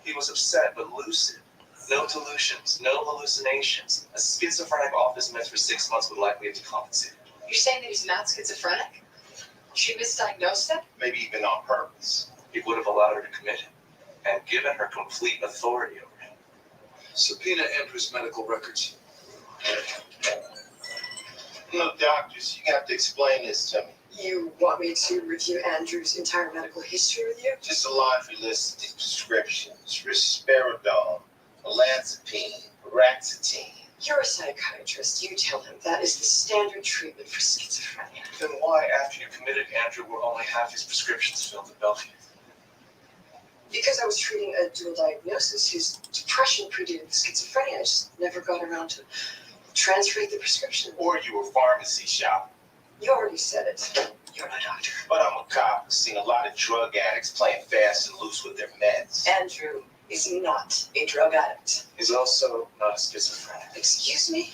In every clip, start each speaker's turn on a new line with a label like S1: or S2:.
S1: He was upset but lucid. No delusions, no hallucinations. A schizophrenic office met for 6 months would likely have decompensated.
S2: You're saying that he's not schizophrenic? She misdiagnosed him?
S1: Maybe even on purpose. He would have allowed her to commit him and given her complete authority over him.
S3: Subpoena Empress medical records.
S4: No, doctors, you have to explain this to me.
S2: You want me to review Andrew's entire medical history with you?
S4: Just a laundry list of these prescriptions. Risperidone, olanzapine, paroxetine.
S2: You're a psychiatrist. You tell him that is the standard treatment for schizophrenia.
S1: Then why, after you committed Andrew, were only half his prescriptions filled at Bellevue?
S2: Because I was treating a dual diagnosis. His depression predated the schizophrenia. I just never got around to transferring the prescription.
S4: Or you were pharmacy shopping.
S2: You already said it. You're not a doctor.
S4: But I'm a cop who's seen a lot of drug addicts playing fast and loose with their meds.
S2: Andrew is not a drug addict.
S1: He's also not a schizophrenic.
S2: Excuse me?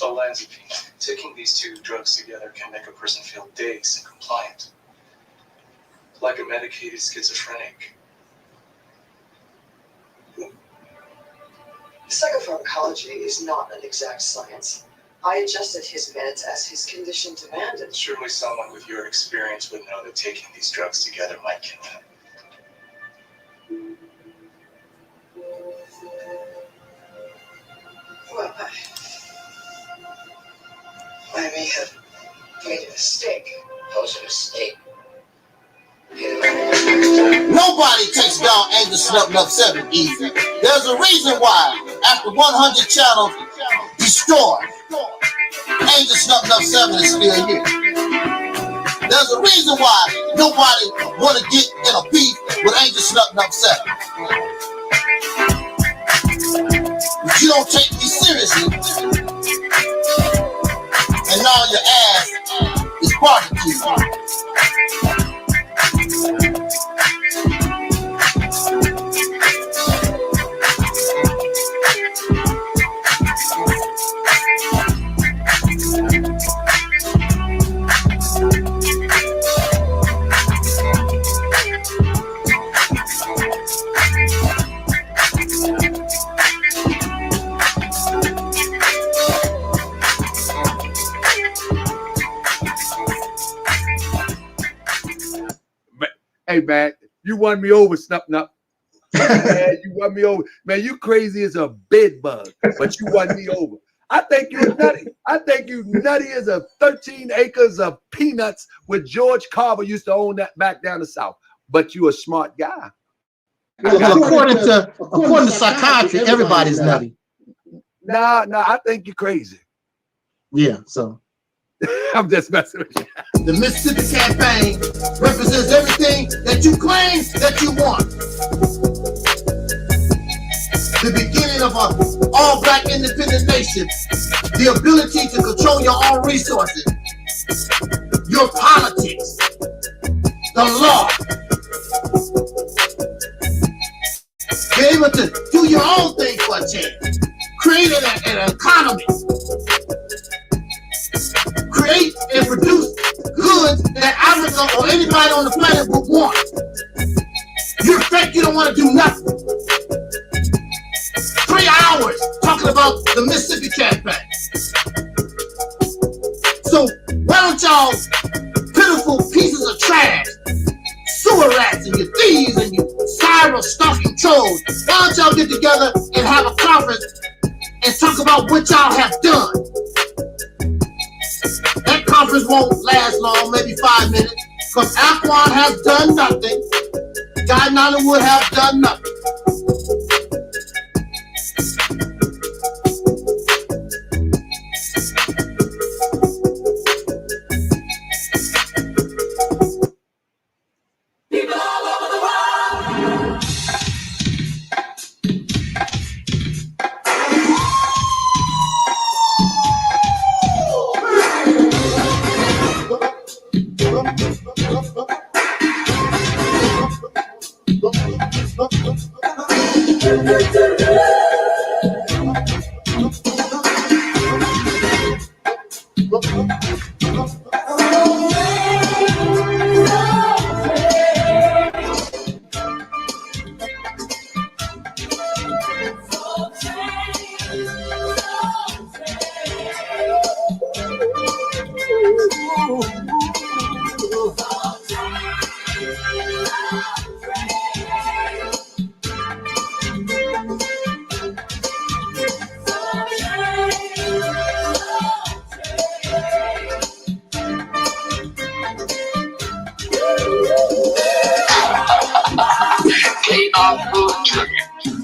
S1: Olanzapine. Taking these two drugs together can make a person feel dazed and compliant. Like a medicated schizophrenic.
S2: Psychopharmacology is not an exact science. I adjusted his meds as his condition demanded.
S1: Surely someone with your experience would know that taking these drugs together might kill him.
S2: Well, I may have made a mistake.
S4: What's a mistake?
S5: Nobody takes down Angel Snuffing Up 7 easy. There's a reason why, after 100 channels destroyed, Angel Snuffing Up 7 is still here. There's a reason why nobody want to get in a beef with Angel Snuffing Up 7. But you don't take me seriously, and now your ass is barbecue.
S6: Hey man, you won me over, Snuffing Up. Man, you won me over. Man, you crazy as a bed bug, but you won me over. I think you're nutty. I think you nutty as a 13 acres of peanuts where George Carver used to own that back down the South. But you a smart guy.
S5: Well, according to psychiatry, everybody's nutty.
S6: Nah, I think you're crazy.
S5: Yeah, so.
S6: I'm just messing with you.
S5: The Mississippi campaign represents everything that you claim that you want. The beginning of an all-black independent nation, the ability to control your own resources, your politics, the law, be able to do your own thing for a change, create an economy, create and produce goods that Africa or anybody on the planet would want. You're fake, you don't want to do nothing. 3 hours talking about the Mississippi campaign. So why don't y'all pitiful pieces of trash, sewer rats and your thieves and your cyber stalking trolls, why don't y'all get together and have a conference and talk about what y'all have done? That conference won't last long, maybe 5 minutes, because Aquan has done nothing. Guy Nollywood have done nothing.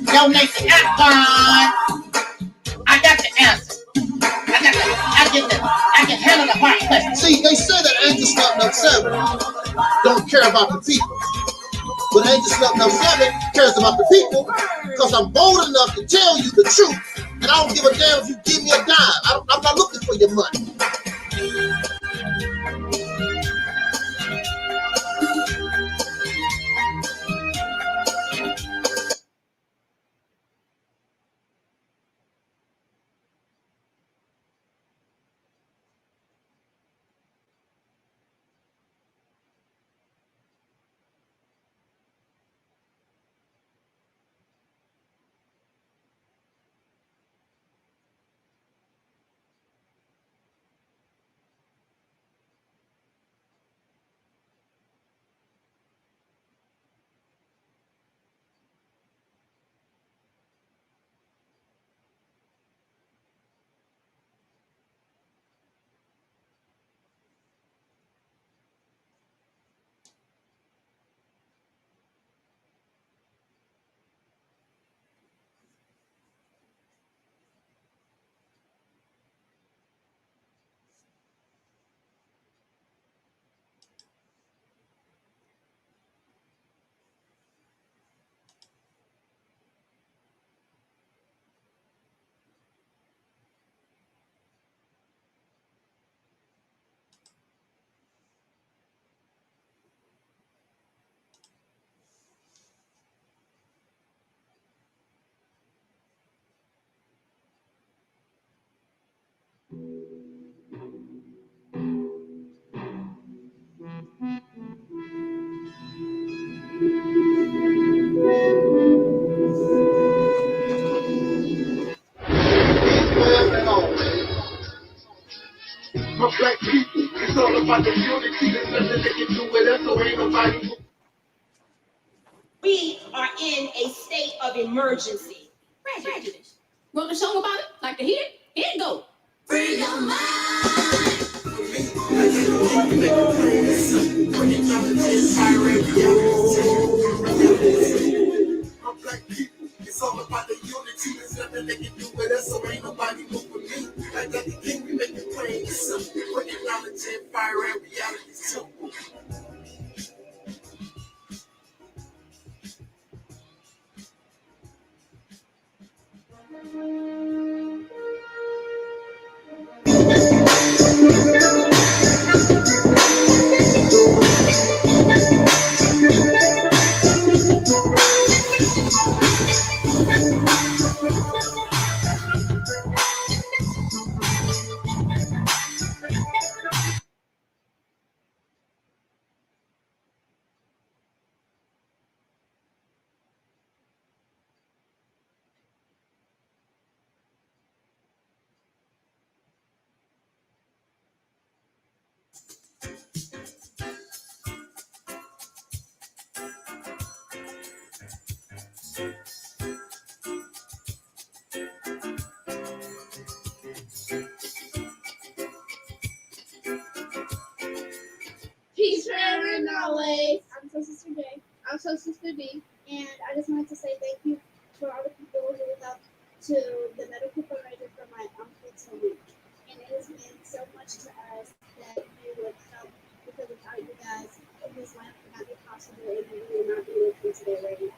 S5: Donate the F-line. I got the answer. I can handle the hard question. See, they say that Angel Snub 7 don't care about the people. But Angel Snub 7 cares about the people because I'm bold enough to tell you the truth. And I don't give a damn if you give me a dime. I'm not looking for your money.
S7: My black people, it's all about the unity. There's nothing they can do with us, so ain't nobody.
S8: We are in a state of emergency. Prejudice. Wrote a song about it, like to hear it? Here it go. Free your mind.
S7: My black people, it's all about the unity. There's nothing they can do with us, so ain't nobody move with me. Like that the king, we make it plain and simple. Bringing knowledge and fire and reality simple.
S9: Peace, forever, always. I'm so Sister J. I'm so Sister D. And I just wanted to say thank you for all the people who look up to the medical provider for my uncle Taalik. And it has meant so much to us that you would help, because without you guys, this life would not be possible and we would not be living today right now.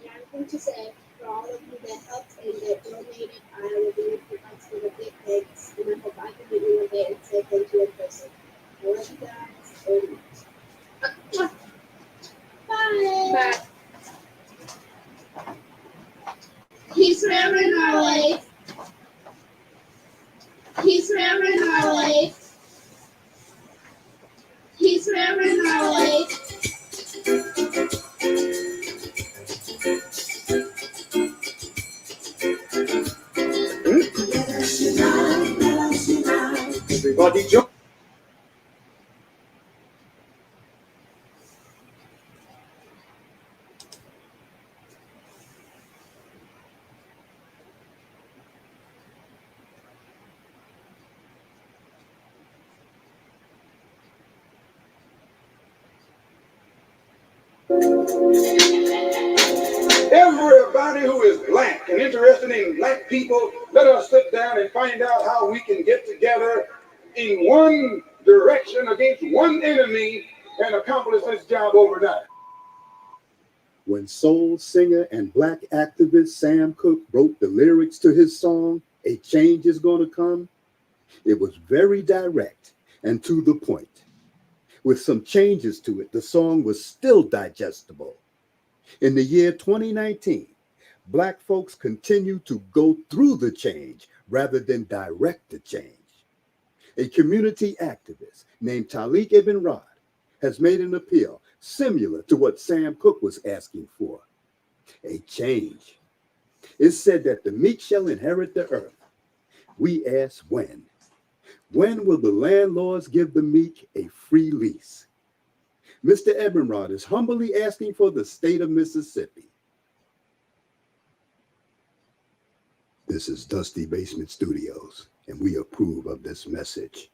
S9: And I want to say for all of you that helped and that donated, I will be making thanks for the big thanks. And I hope I can meet you one day and say thank you in person. I love you guys. Bye. Bye. Peace forever and always. Peace forever and always. Peace forever and always.
S7: Everybody jump.
S10: everybody who is black and interested in black people, let us sit down and find out how we can get together in one direction against one enemy and accomplish this job overnight.
S11: When soul singer and black activist Sam Cooke wrote the lyrics to his song, "A Change Is Gonna Come," it was very direct and to the point. With some changes to it, the song was still digestible. In the year 2019, black folks continue to go through the change rather than direct the change. A community activist named Taalik Ibn'rad has made an appeal similar to what Sam Cooke was asking for, a change. It's said that the meek shall inherit the earth. We ask when. When will the landlords give the meek a free lease? Mr. Ibn'rad is humbly asking for the state of Mississippi. This is Dusty Basement Studios, and we approve of this message.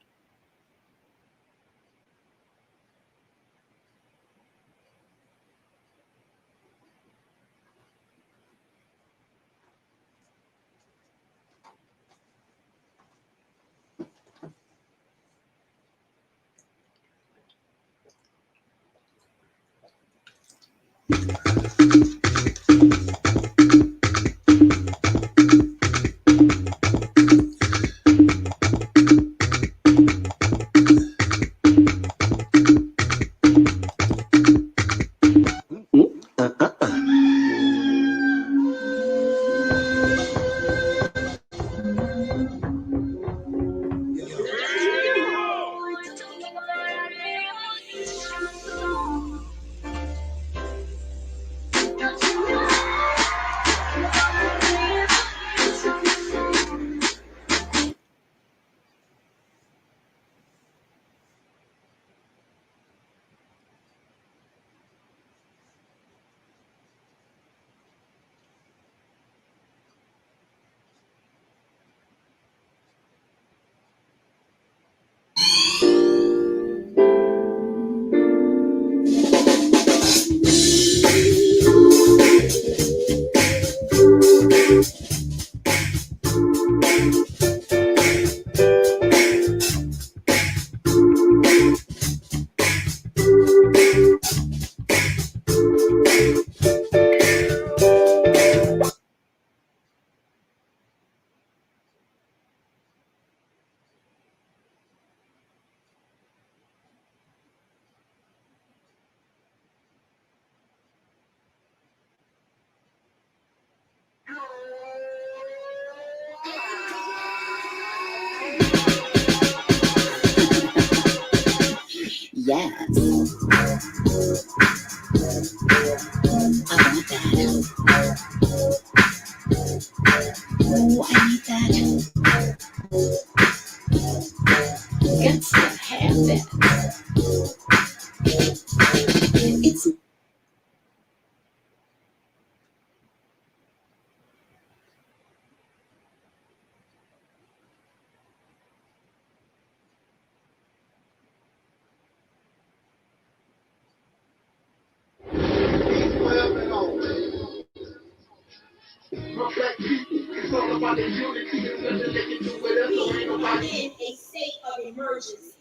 S8: In a state of emergency.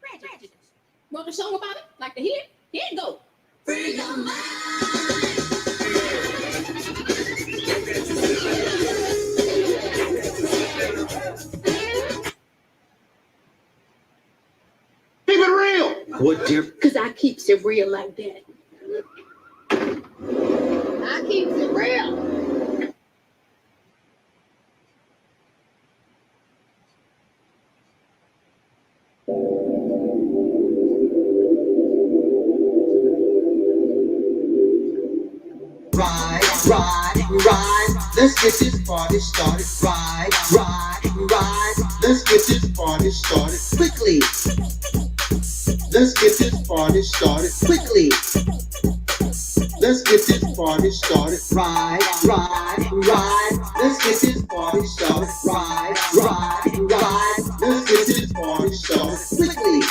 S8: Reginald. Want a song about it? Like to hear it? Here it go. Free your mind.
S7: Keep it real.
S11: What difference?
S8: Because I keeps it real like that. I keeps it real.
S7: Ride, let's get this party started. Ride, let's get this party started quickly. Let's get this party started quickly. Let's get this party started. Ride, let's get this party started. Ride, let's get this party started quickly.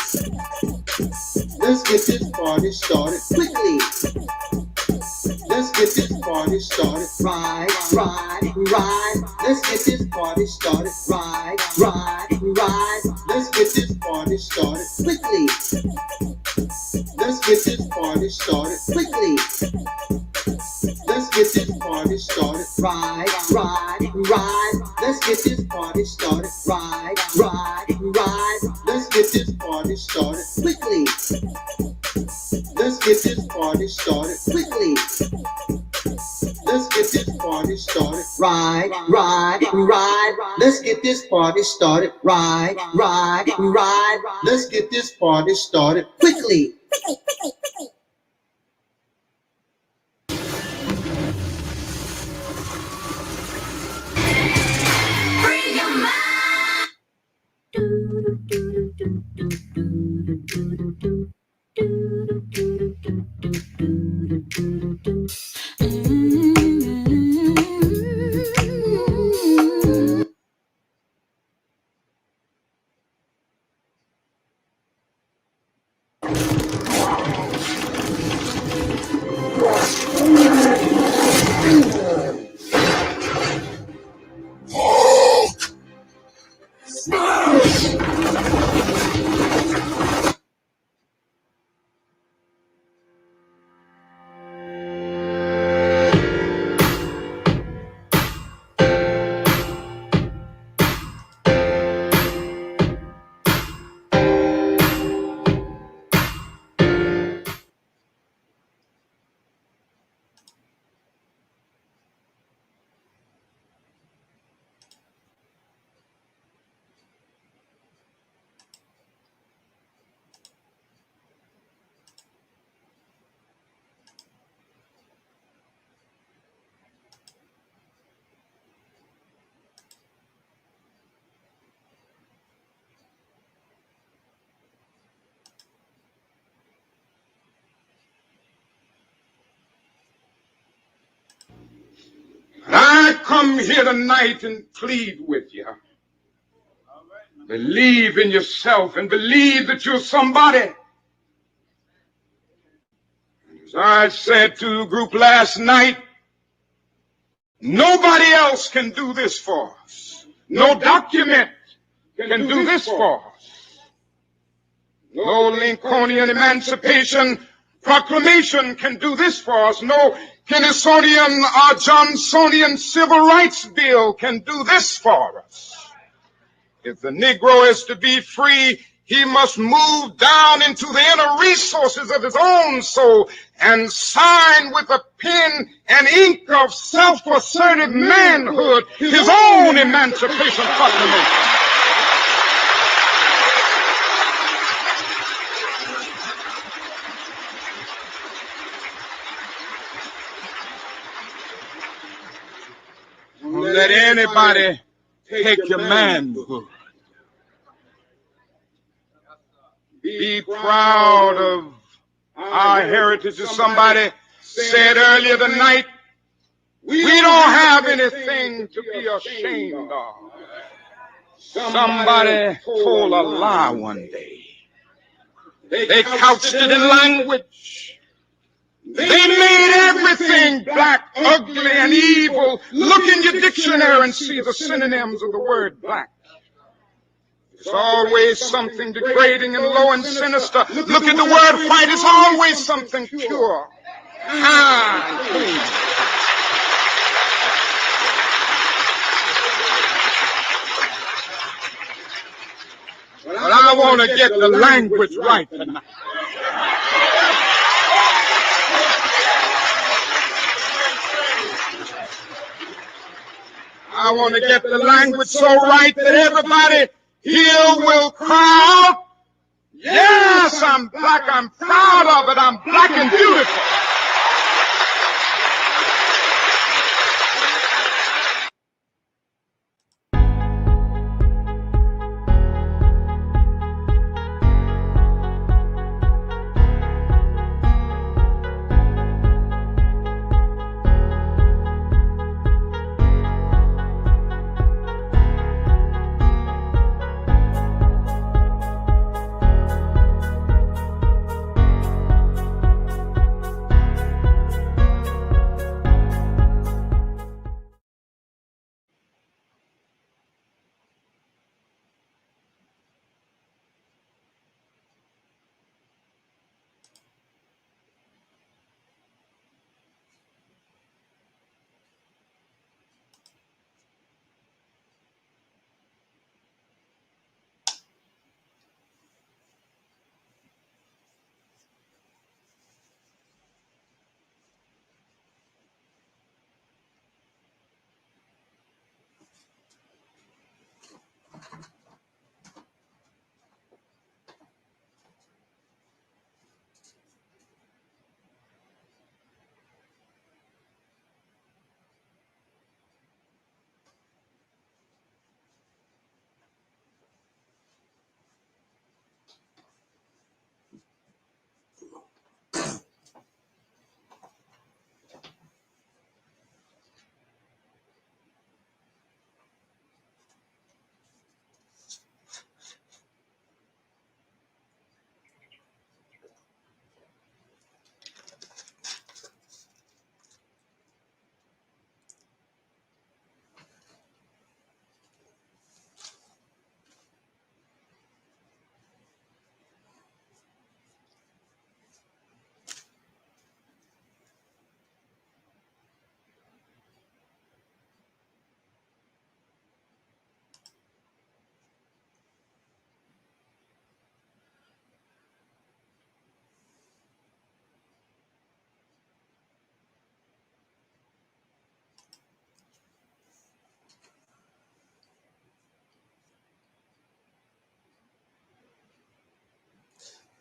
S7: Let's get this party started quickly. Let's get this this party started. Ride, ride, ride. Let's get this party started. Ride, ride, ride. Let's get this party started quickly. Let's get this party started quickly. Let's get this party started. Ride, ride, ride. Let's get this party started. Ride, ride, ride. Let's get this party started quickly. Let's get this party started quickly. Let's get this party started. Ride, ride, ride. Let's get this party started. Ride, ride, ride. Let's get this party started quickly.
S10: I come here tonight and plead with you. Believe in yourself and believe that you're somebody. As I said to the group last night, nobody else can do this for us. No document can do this for us. No Lincolnian Emancipation Proclamation can do this for us. No Kennisonian or Johnsonian Civil Rights Bill can do this for us. If the Negro is to be free, he must move down into the inner resources of his own soul and sign with a pen and ink of self-assertive manhood his own Emancipation Proclamation. Don't let anybody take your manhood. Be proud of our heritage. As somebody said earlier tonight, we don't have anything to be ashamed of. Somebody told a lie one day. They couched it in language. They made everything black, ugly, and evil. Look in your dictionary and see the synonyms of the word black. It's always something degrading and low and sinister. Look at the word white. It's always something pure, high, and clean. But I want to get the language right tonight. I want to get the language so right that everybody here will cry out, yes, I'm black, I'm proud of it, I'm black and beautiful.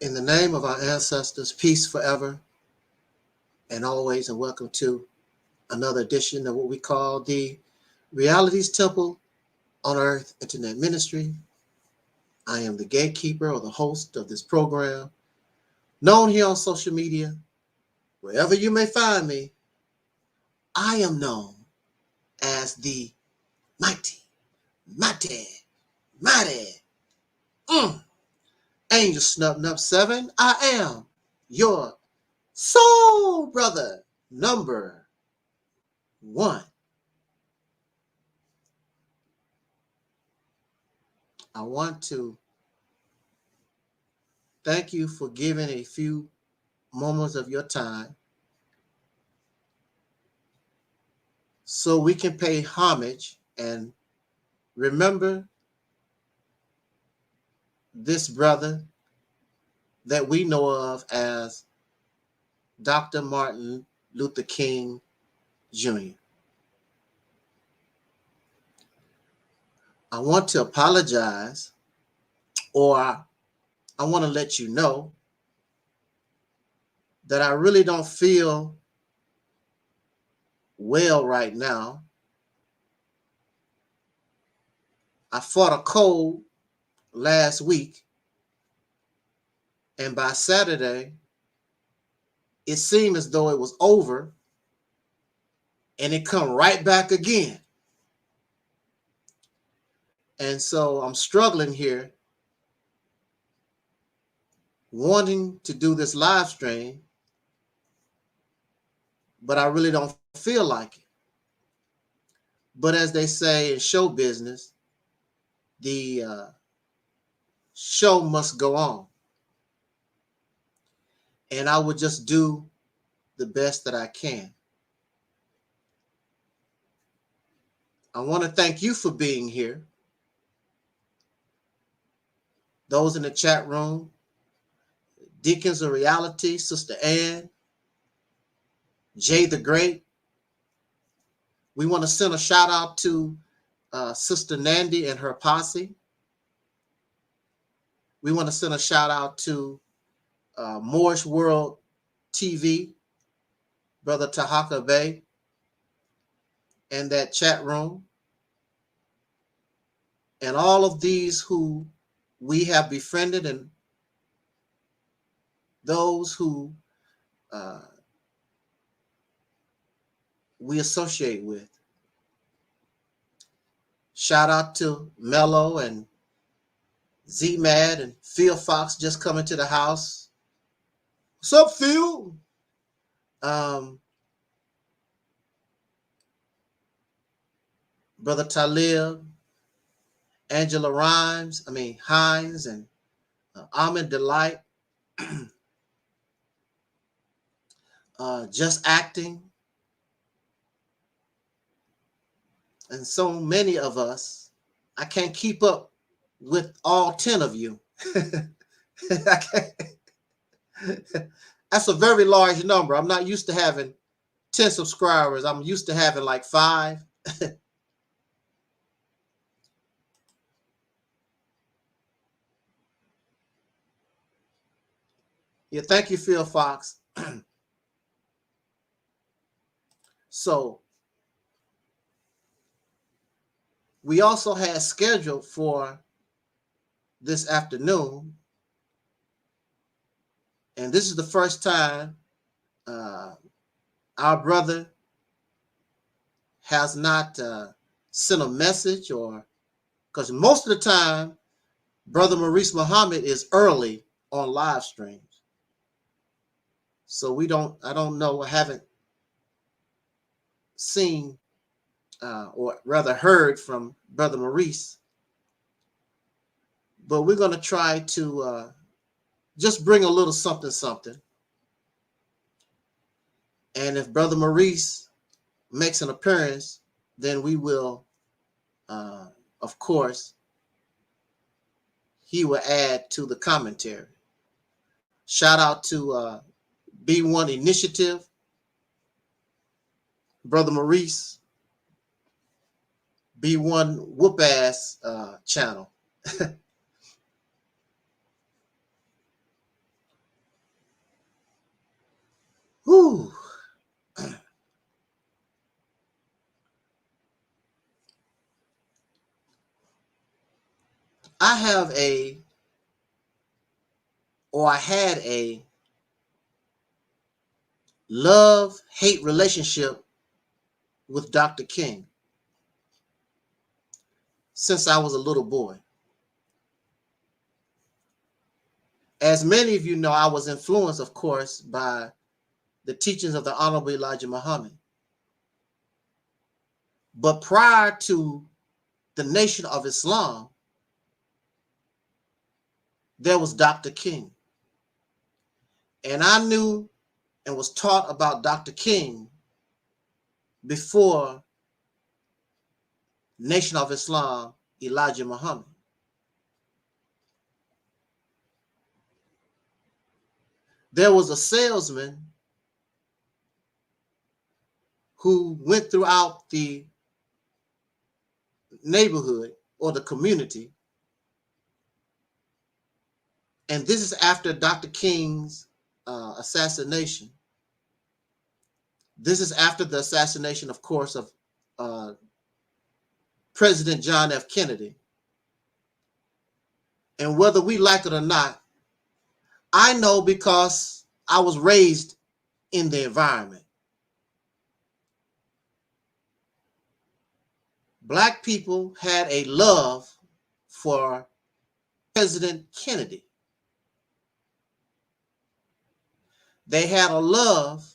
S5: In the name of our ancestors, peace forever and always, and welcome to another edition of what we call the Realities Temple on Earth Internet Ministry. I am the gatekeeper or the host of this program, known here on social media. Wherever you may find me, I am known as the mighty Angel Snub 7. I am your soul brother number 1. I want to thank you for giving a few moments of your time so we can pay homage and remember this brother that we know of as Dr. Martin Luther King Jr. I want to apologize, or I want to let you know that I really don't feel well right now. I fought a cold last week, and by Saturday, it seemed as though it was over, and it come right back again. And so I'm struggling here, wanting to do this live stream, but I really don't feel like it. But as they say in show business, the show must go on. And I would just do the best that I can. I want to thank you for being here. Those in the chat room, Deacons of Reality, Sister Ann, Jay the Great. We want to send a shout out to Sister Nandy and her posse. We want to send a shout out to Moorish World TV, Brother Tahaka Bay, and that chat room. And all of these who we have befriended and those who we associate with. Shout out to Mello and Z-Mad and Phil Fox just coming to the house. What's up, Phil? Brother Taalik, Angela Hines, and Ahmed Delight. Just Acting. And so many of us. I can't keep up with all 10 of you. That's a very large number. I'm not used to having 10 subscribers. I'm used to having like 5. Yeah, thank you, Phil Fox. So we also had scheduled for this afternoon, and this is the first time our brother has not sent a message, or because most of the time Brother Maurice Muhammad is early on live streams. So I don't know, I haven't seen or rather heard from Brother Maurice. But we're going to try to just bring a little something. And if Brother Maurice makes an appearance, then we will, of course, he will add to the commentary. Shout out to B1 Initiative, Brother Maurice, B1 Whoop Ass channel. Whew. I had a love-hate relationship with Dr. King since I was a little boy. As many of you know, I was influenced, of course, by the teachings of the Honorable Elijah Muhammad. But prior to the Nation of Islam, there was Dr. King. And I knew and was taught about Dr. King before Nation of Islam, Elijah Muhammad. There was a salesman who went throughout the neighborhood or the community. And this is after Dr. King's assassination. This is after the assassination, of course, of President John F. Kennedy. And whether we like it or not, I know because I was raised in the environment. Black people had a love for President Kennedy. They had a love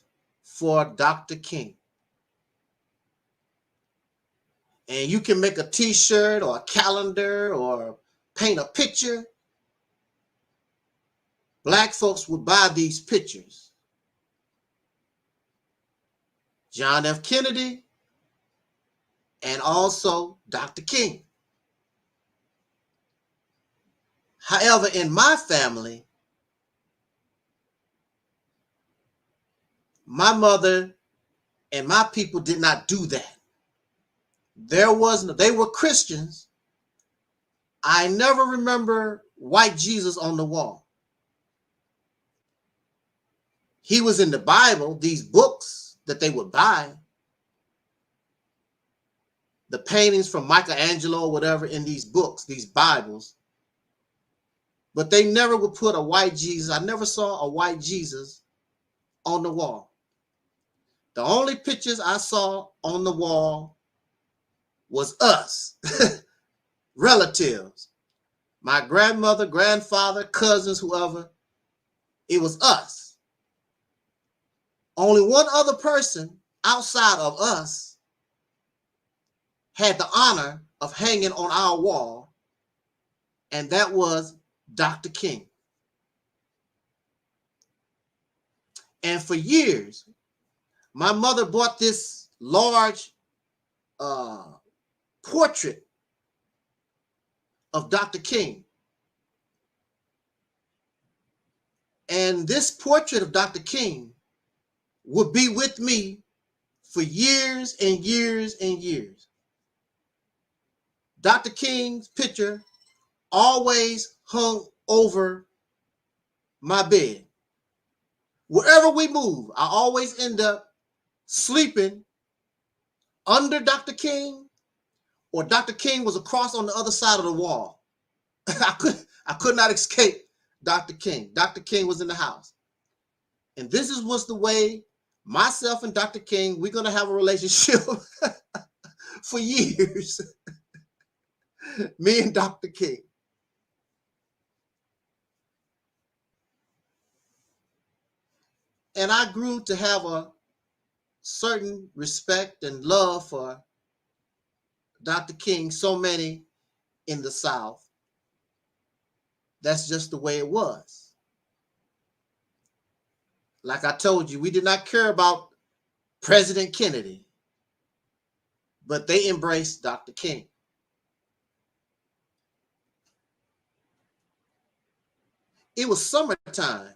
S5: for Dr. King. And you can make a t-shirt or a calendar or paint a picture. Black folks would buy these pictures. John F. Kennedy and also Dr. King. However, in my family, my mother and my people did not do that. They were Christians. I never remember white Jesus on the wall. He was in the Bible, these books that they would buy, the paintings from Michelangelo or whatever in these books, these Bibles, but they never would put a white Jesus. I never saw a white Jesus on the wall. The only pictures I saw on the wall was us, relatives, my grandmother, grandfather, cousins, whoever. It was us. Only one other person outside of us had the honor of hanging on our wall, and that was Dr. King. And for years, my mother bought this large portrait of Dr. King. And this portrait of Dr. King would be with me for years and years and years. Dr. King's picture always hung over my bed. Wherever we move, I always end up sleeping under Dr. King, or Dr. King was across on the other side of the wall. I could not escape Dr. King. Dr. King was in the house. And this was the way myself and Dr. King, we're going to have a relationship for years. Me and Dr. King. And I grew to have a certain respect and love for Dr. King, so many in the South. That's just the way it was. Like I told you, we did not care about President Kennedy, but they embraced Dr. King. It was summertime.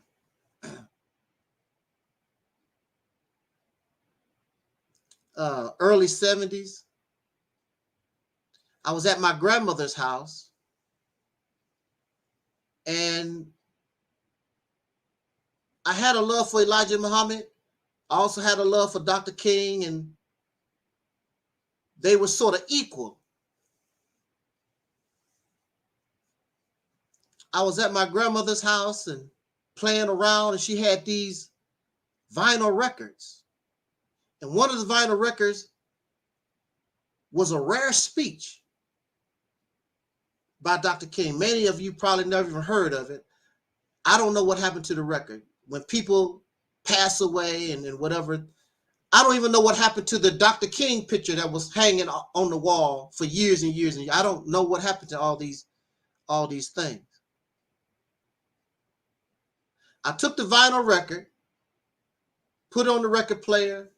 S5: Early 70s. I was at my grandmother's house, and I had a love for Elijah Muhammad, I also had a love for Dr. King, and they were sort of equal. I was at my grandmother's house and playing around, and she had these vinyl records. And one of the vinyl records was a rare speech by Dr. King. Many of you probably never even heard of it. I don't know what happened to the record. When people pass away and whatever, I don't even know what happened to the Dr. King picture that was hanging on the wall for years and years and years. I don't know what happened to all these things. I took the vinyl record, put it on the record player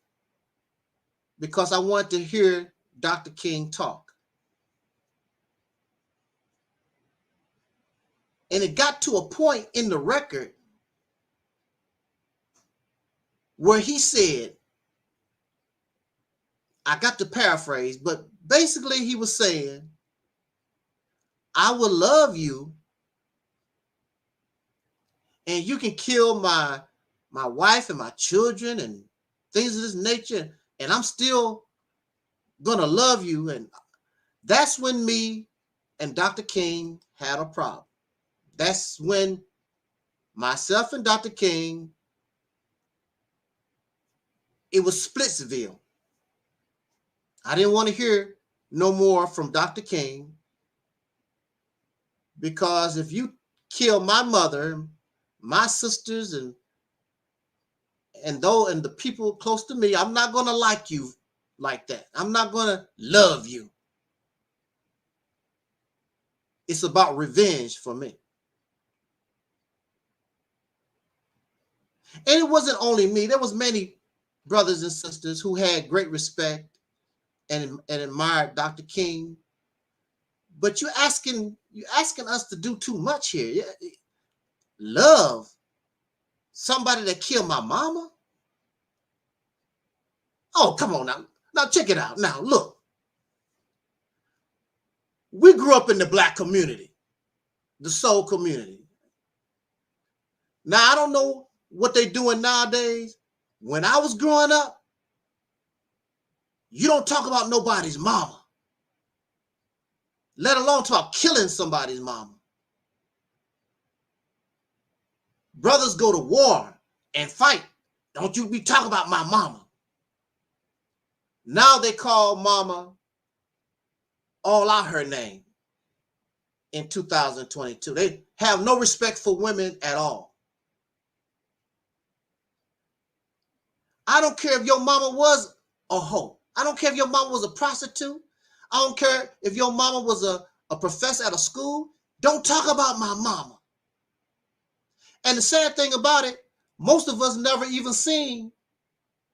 S5: because I wanted to hear Dr. King talk. And it got to a point in the record where he said, I got to paraphrase, but basically he was saying, I will love you and you can kill my wife and my children and things of this nature, and I'm still gonna love you. And that's when me and Dr. King had a problem. That's when myself and Dr. King, it was Splitsville. I didn't want to hear no more from Dr. King, because if you kill my mother, my sisters, and the people close to me, I'm not going to like you like that. I'm not going to love you. It's about revenge for me. And it wasn't only me. There was many brothers and sisters who had great respect and admired Dr. King. But you're asking us to do too much here. Love somebody that killed my mama? Oh, come on now. Now check it out. Now look. We grew up in the Black community, the soul community. Now I don't know what they're doing nowadays. When I was growing up, you don't talk about nobody's mama, let alone talk killing somebody's mama. Brothers go to war and fight. Don't you be talking about my mama. Now they call mama all out her name in 2022. They have no respect for women at all. I don't care if your mama was a hoe. I don't care if your mama was a prostitute. I don't care if your mama was a professor at a school. Don't talk about my mama. And the sad thing about it, most of us never even seen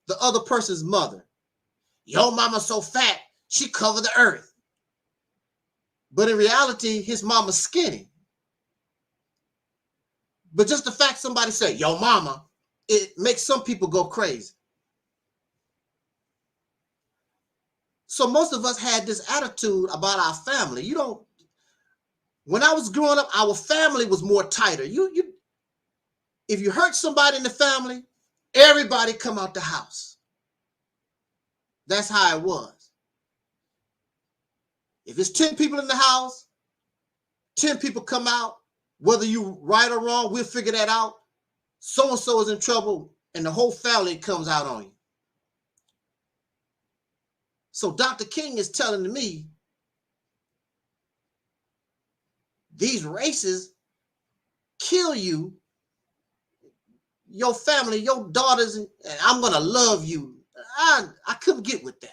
S5: the other person's mother. Your mama's so fat, she covered the earth. But in reality, his mama's skinny. But just the fact somebody say, your mama, it makes some people go crazy. So most of us had this attitude about our family. When I was growing up, our family was more tighter. If you hurt somebody in the family, everybody come out the house. That's how it was. If it's 10 people in the house, 10 people come out. Whether you right or wrong, we'll figure that out. So-and-so is in trouble, and the whole family comes out on you. So Dr. King is telling me these races kill you, your family, your daughters, and I'm going to love you. I couldn't get with that.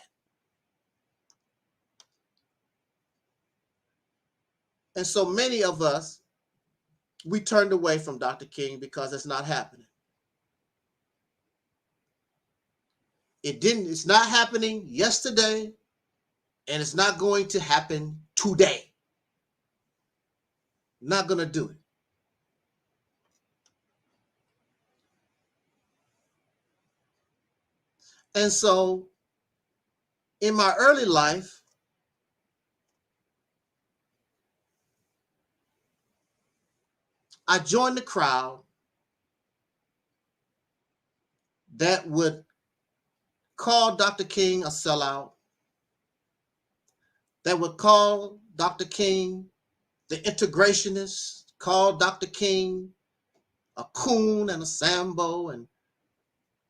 S5: And so many of us, we turned away from Dr. King because it's not happening. It's not happening yesterday, and it's not going to happen today. Not going to do it. And so in my early life, I joined the crowd that would call Dr. King a sellout, that would call Dr. King the integrationist, call Dr. King a coon and a Sambo, and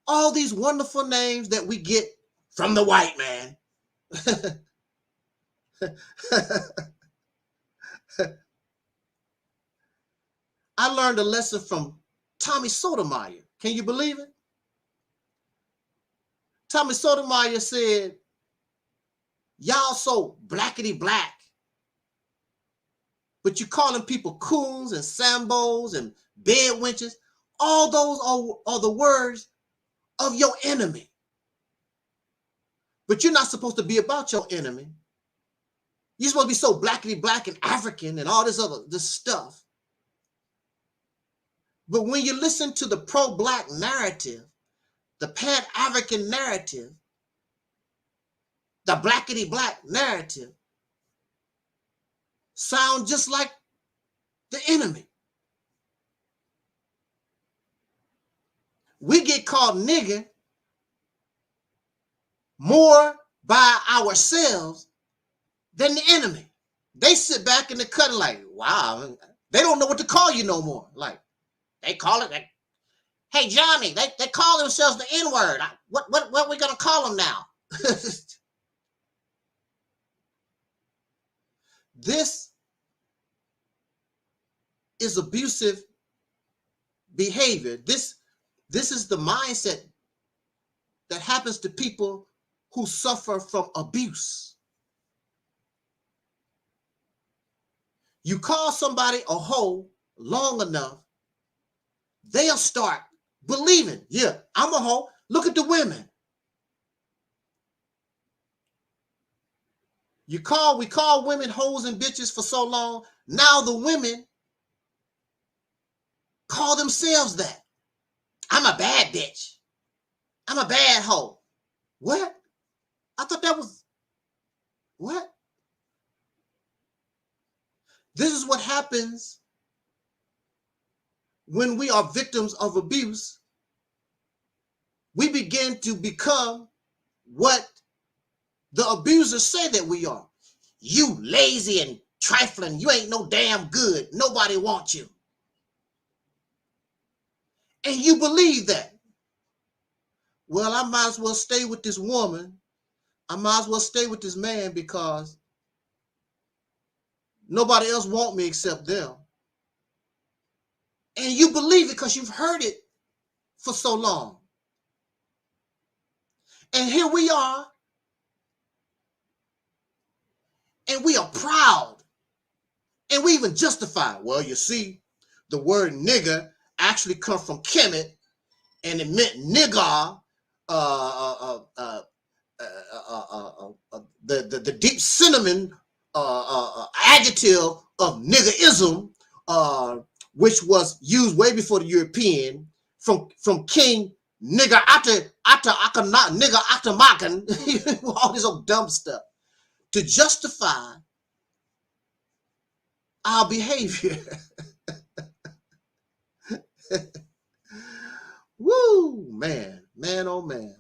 S5: all these wonderful names that we get from the white man. I learned a lesson from Tommy Sotomayor. Can you believe it? Tommy Sotomayor said, y'all so blackety black, but you calling people coons and Sambos and bed wenches. All those are the words of your enemy. But you're not supposed to be about your enemy. You're supposed to be so blackety black and African and all this stuff. But when you listen to the pro-black narrative, the pan-African narrative, the blackety black narrative, sound just like the enemy. We get called nigger more by ourselves than the enemy. They sit back in the cut like, wow, they don't know what to call you no more. Like, they call it, hey, Johnny, they call themselves the N-word. What are we going to call them now? This is abusive behavior. This is the mindset that happens to people who suffer from abuse. You call somebody a hoe long enough, they'll start believing, yeah, I'm a hoe. Look at the women. We call women hoes and bitches for so long. Now the women call themselves that. I'm a bad bitch. I'm a bad hoe. What? I thought that was, what? This is what happens when we are victims of abuse. We begin to become what the abusers say that we are. You lazy and trifling. You ain't no damn good. Nobody wants you. And you believe that. Well, I might as well stay with this woman. I might as well stay with this man because nobody else wants me except them. And you believe it because you've heard it for so long. And here we are. And we are proud. And we even justify. Well, you see, the word nigger actually comes from Kemet, and it meant nigger, the deep cinnamon adjective of niggerism, which was used way before the European, from King nigger Atamakan, all this old dumb stuff, to justify our behavior. Woo, man, oh man.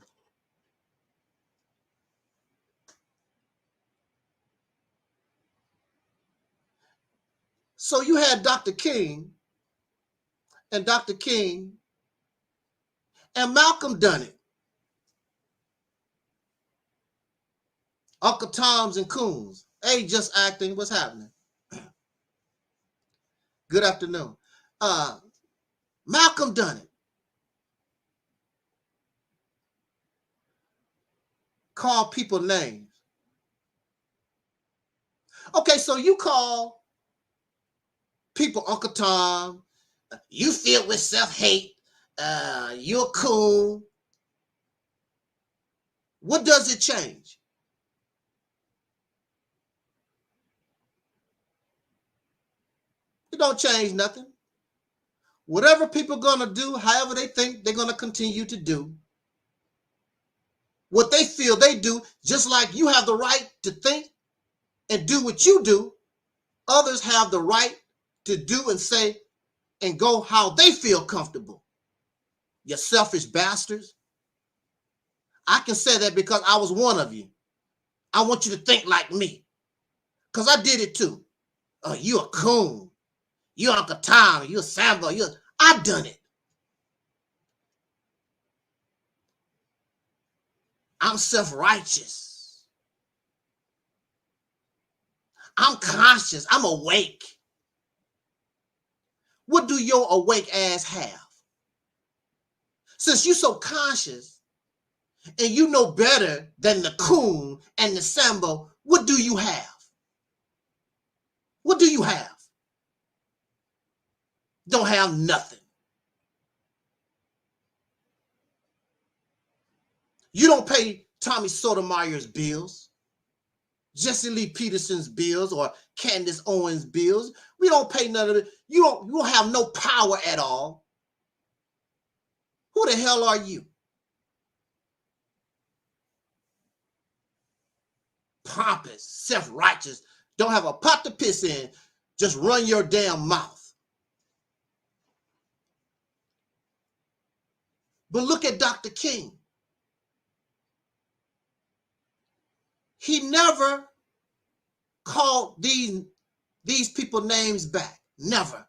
S5: So you had Dr. King and Dr. King and Malcolm done it. Uncle Toms and Coons. Hey, just acting. What's happening? Good afternoon. Malcolm done it. Call people names. Okay, so you call people Uncle Tom, you filled with self-hate, you're cool. What does it change? It don't change nothing. Whatever people gonna do, however they think they're gonna continue to do, what they feel they do, just like you have the right to think and do what you do, others have the right to do and say and go how they feel comfortable. You selfish bastards. I can say that because I was one of you. I want you to think like me. Because I did it too. Oh, you a coon. You Uncle Tom. You a Sambo. I've done it. I'm self-righteous. I'm conscious. I'm awake. What do your awake ass have? Since you're so conscious and you know better than the coon and the Sambo, what do you have? What do you have? Don't have nothing. You don't pay Tommy Sotomayor's bills, Jesse Lee Peterson's bills, or Candace Owens' bills. We don't pay none of it. You don't have no power at all. Who the hell are you? Pompous, self-righteous, don't have a pot to piss in, just run your damn mouth. But look at Dr. King. He never called these people names back. Never.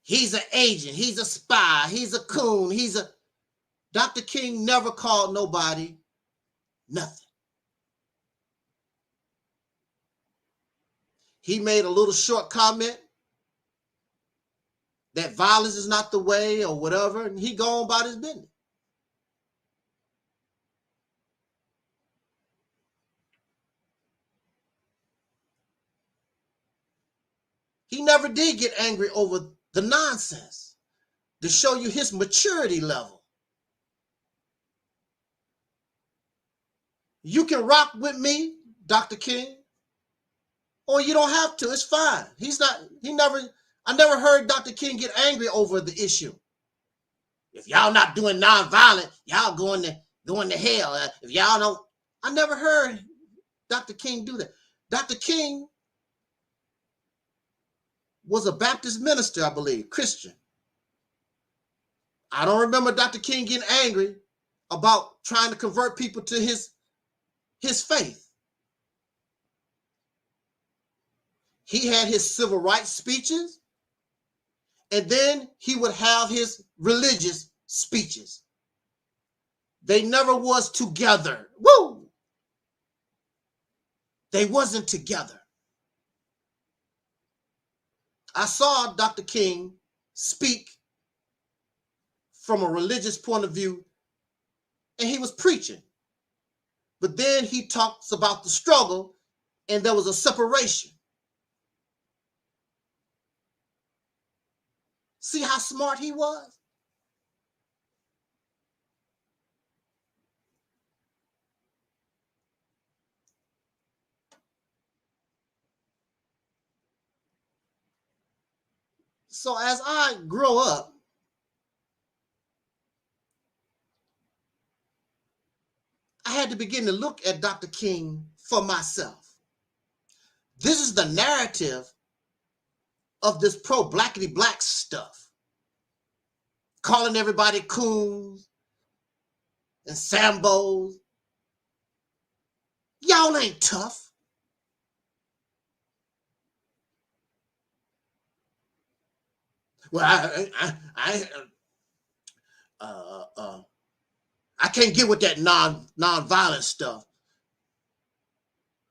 S5: He's an agent. He's a spy. He's a coon. Dr. King never called nobody nothing. He made a little short comment that violence is not the way or whatever, and he go on about his business. He never did get angry over the nonsense to show you his maturity level. You can rock with me, Dr. King, or you don't have to. It's fine. I never heard Dr. King get angry over the issue. If y'all not doing nonviolent, y'all going to hell. If y'all don't, I never heard Dr. King do that. Dr. King was a Baptist minister, I believe, Christian. I don't remember Dr. King getting angry about trying to convert people to his faith. He had his civil rights speeches, and then he would have his religious speeches. They never was together. Woo! They wasn't together. I saw Dr. King speak from a religious point of view, and he was preaching. But then he talks about the struggle, and there was a separation. See how smart he was? So as I grow up, I had to begin to look at Dr. King for myself. This is the narrative of this pro-blackity black stuff. Calling everybody coons and Sambos. Y'all ain't tough. Well, I can't get with that non-violent stuff.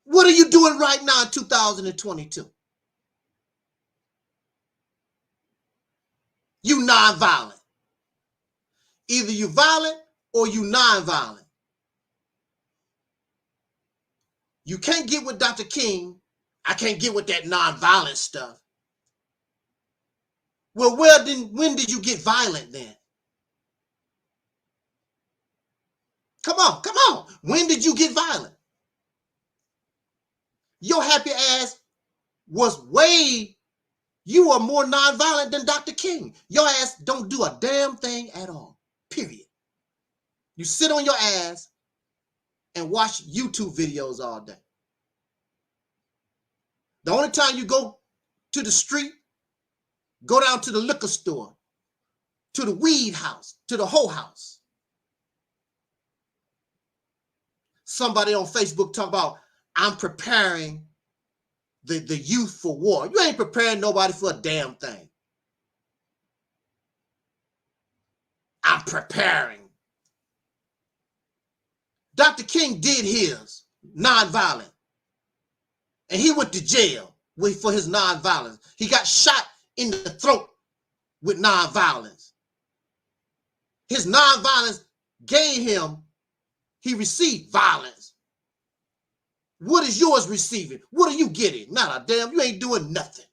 S5: What are you doing right now in 2022? You non-violent. Either you violent or you non-violent. You can't get with Dr. King. I can't get with that non-violent stuff. Well, when did you get violent then? Come on. When did you get violent? Your happy ass was you are more nonviolent than Dr. King. Your ass don't do a damn thing at all, period. You sit on your ass and watch YouTube videos all day. The only time you go to the street, go down to the liquor store to the weed house, to the hoe house. Somebody on Facebook talk about, I'm preparing the youth for war. You ain't preparing nobody for a damn thing. I'm preparing. Dr. King did his, nonviolent. And he went to jail for his nonviolence. He got shot in the throat with nonviolence. His nonviolence gave him, he received violence. What is yours receiving? What are you getting? Not a damn, you ain't doing nothing.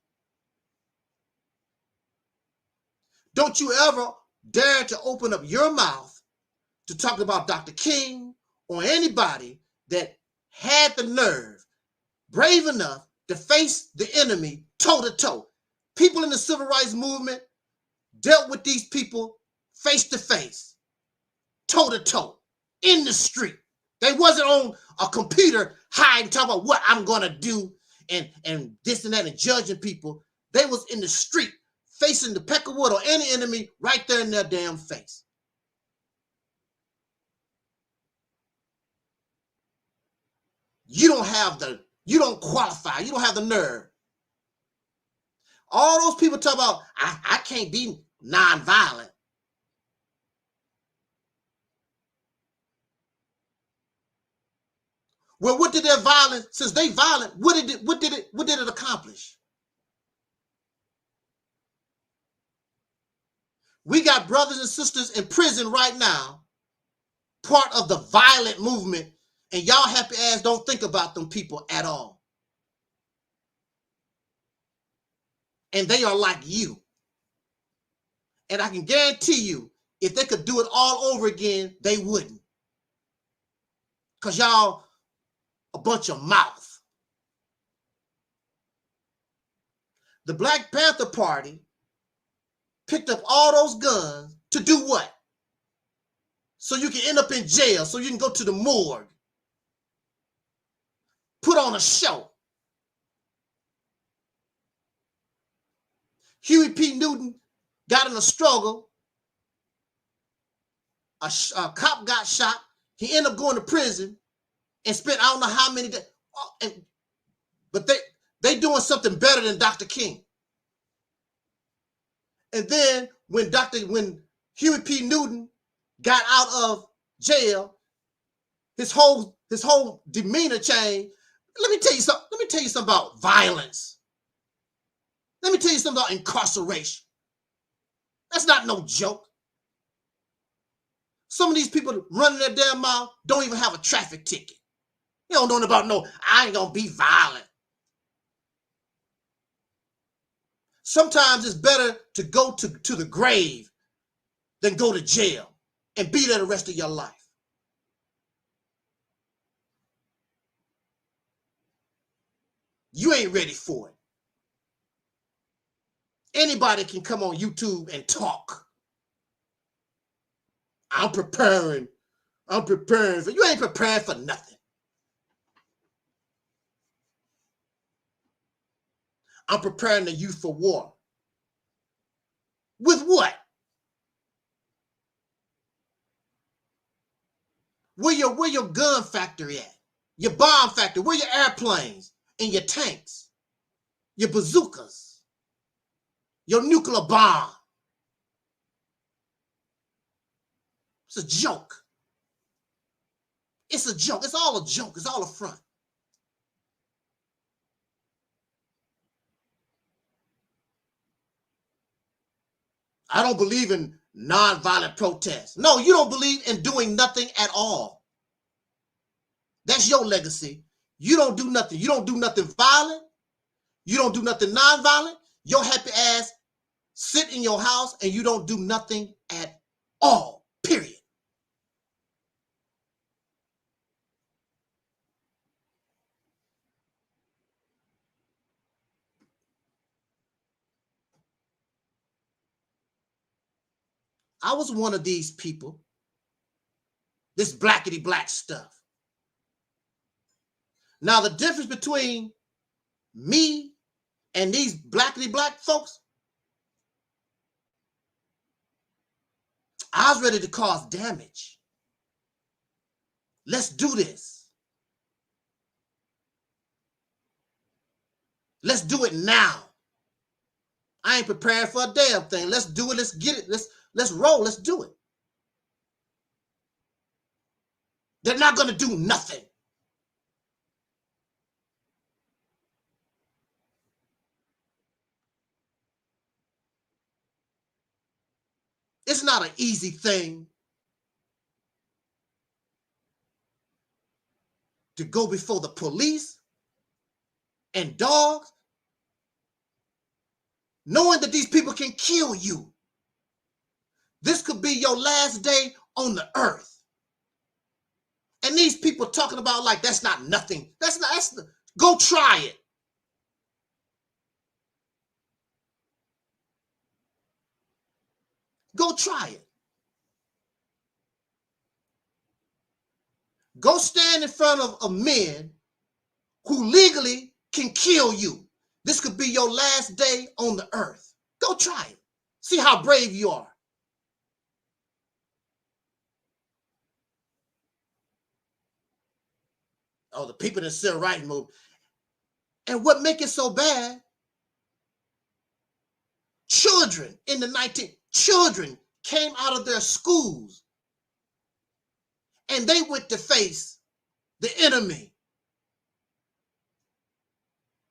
S5: Don't you ever dare to open up your mouth to talk about Dr. King or anybody that had the nerve, brave enough to face the enemy toe to toe. People in the civil rights movement dealt with these people face to face, toe to toe, in the street. They wasn't on a computer hiding, talking about what I'm gonna do and this and that and judging people. They was in the street facing the peckerwood or any enemy right there in their damn face. You don't qualify. You don't have the nerve. All those people talk about, I can't be nonviolent. Well, what did their violence, since they violent, what did it accomplish? We got brothers and sisters in prison right now, part of the violent movement, and y'all happy ass don't think about them people at all. And they are like you. And I can guarantee you, if they could do it all over again, they wouldn't. Because y'all a bunch of mouth. The Black Panther Party picked up all those guns to do what? So you can end up in jail, so you can go to the morgue, put on a show. Huey P. Newton got in a struggle. A cop got shot. He ended up going to prison and spent I don't know how many days. But they doing something better than Dr. King. And then when Huey P. Newton got out of jail, his whole demeanor changed. Let me tell you something. Let me tell you something about violence. Let me tell you something about incarceration. That's not no joke. Some of these people running their damn mouth don't even have a traffic ticket. They don't know about no, I ain't gonna be violent. Sometimes it's better to go to the grave than go to jail and be there the rest of your life. You ain't ready for it. Anybody can come on YouTube and talk. I'm preparing for, you ain't preparing for nothing. I'm preparing the youth for war. With what? Where your gun factory at? Your bomb factory? Where your airplanes and your tanks? Your bazookas? Your nuclear bomb? It's a joke. It's a joke. It's all a joke. It's all a front. I don't believe in nonviolent protests. No, you don't believe in doing nothing at all. That's your legacy. You don't do nothing. You don't do nothing violent. You don't do nothing nonviolent. Your happy ass sit in your house and you don't do nothing at all, period. I was one of these people, this blackity black stuff. Now, the difference between me and these blackity black folks, I was ready to cause damage. Let's do this. Let's do it now. I ain't preparing for a damn thing. Let's do it. Let's get it. Let's roll. Let's do it. They're not going to do nothing. It's not an easy thing to go before the police and dogs, knowing that these people can kill you. This could be your last day on the earth. And these people talking about like, that's not nothing. Go try it. Go try it. Go stand in front of men who legally can kill you. This could be your last day on the earth. Go try it. See how brave you are. Oh, the people in the civil rights movement. And what make it so bad? Children children came out of their schools and they went to face the enemy.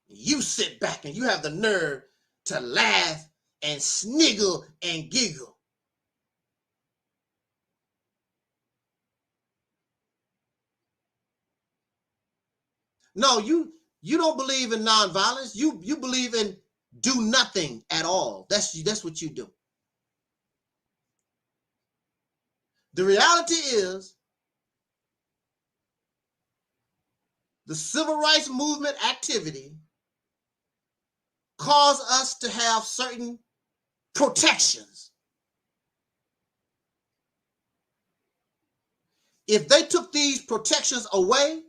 S5: You sit back and you have the nerve to laugh and sniggle and giggle. No, you don't believe in nonviolence. You believe in do nothing at all. That's what you do. The reality is the civil rights movement activity caused us to have certain protections. If they took these protections away,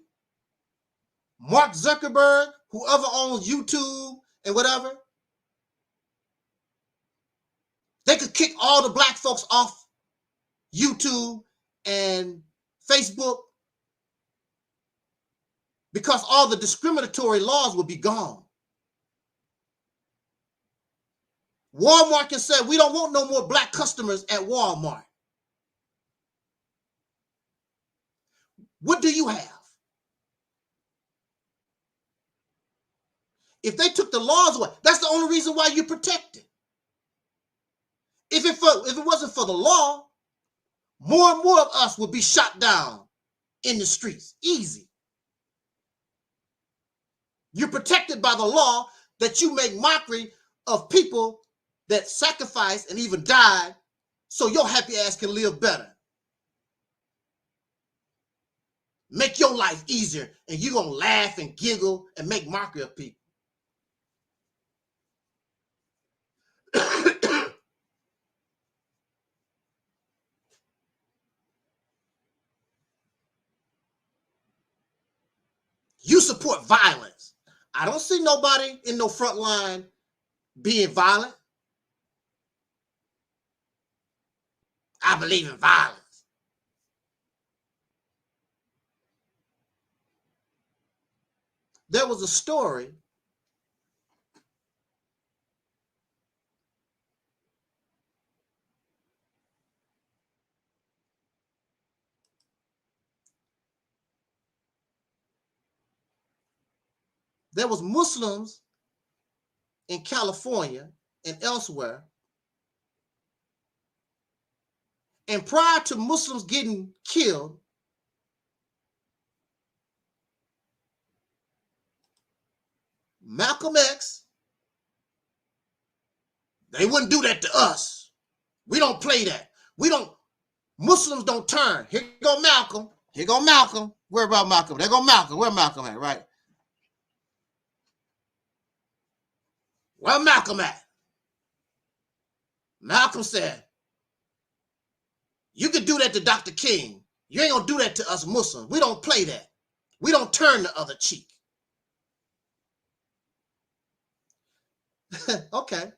S5: Mark Zuckerberg, whoever owns YouTube and whatever, they could kick all the black folks off YouTube and Facebook because all the discriminatory laws would be gone. Walmart can say, we don't want no more black customers at Walmart. What do you have? If they took the laws away, that's the only reason why you're protected. If it wasn't for the law, more and more of us would be shot down in the streets. Easy. You're protected by the law that you make mockery of people that sacrificed and even died so your happy ass can live better. Make your life easier and you're going to laugh and giggle and make mockery of people. You support violence. I don't see nobody in no front line being violent. I believe in violence. There was a story there was Muslims in California and elsewhere. And prior to Muslims getting killed, Malcolm X, they wouldn't do that to us. We don't play that. Muslims don't turn. Here go Malcolm. Here go Malcolm. Where about Malcolm? There go Malcolm. Where Malcolm at, right? Where Malcolm at? Malcolm said, you could do that to Dr. King. You ain't gonna do that to us Muslims. We don't play that. We don't turn the other cheek. Okay.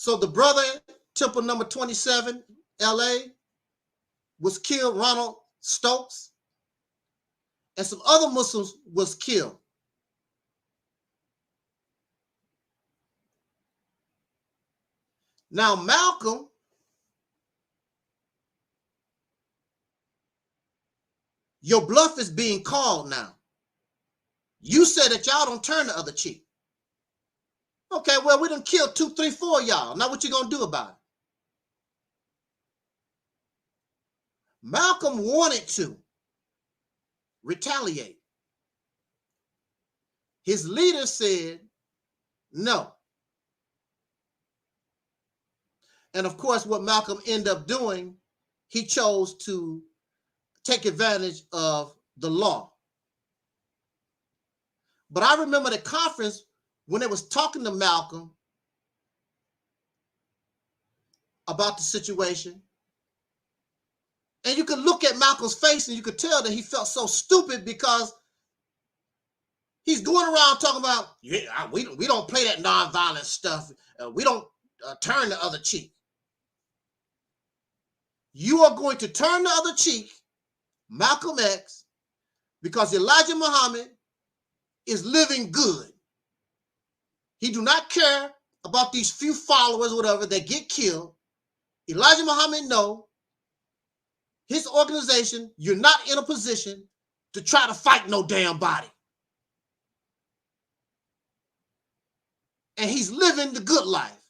S5: So the brother, Temple number 27, LA, was killed, Ronald Stokes, and some other Muslims was killed. Now, Malcolm your bluff is being called now. You said that y'all don't turn the other cheek. Okay, well, we done killed 2, 3, 4 of y'all. Now what you gonna do about it? Malcolm wanted to retaliate. His leader said no. And of course, what Malcolm ended up doing, he chose to take advantage of the law. But I remember the conference when they was talking to Malcolm about the situation. And you could look at Malcolm's face and you could tell that he felt so stupid because he's going around talking about, yeah, we don't play that nonviolent stuff. We don't turn the other cheek. You are going to turn the other cheek, Malcolm X, because Elijah Muhammad is living good. He do not care about these few followers, whatever, that get killed. Elijah Muhammad know his organization, you're not in a position to try to fight no damn body. And he's living the good life.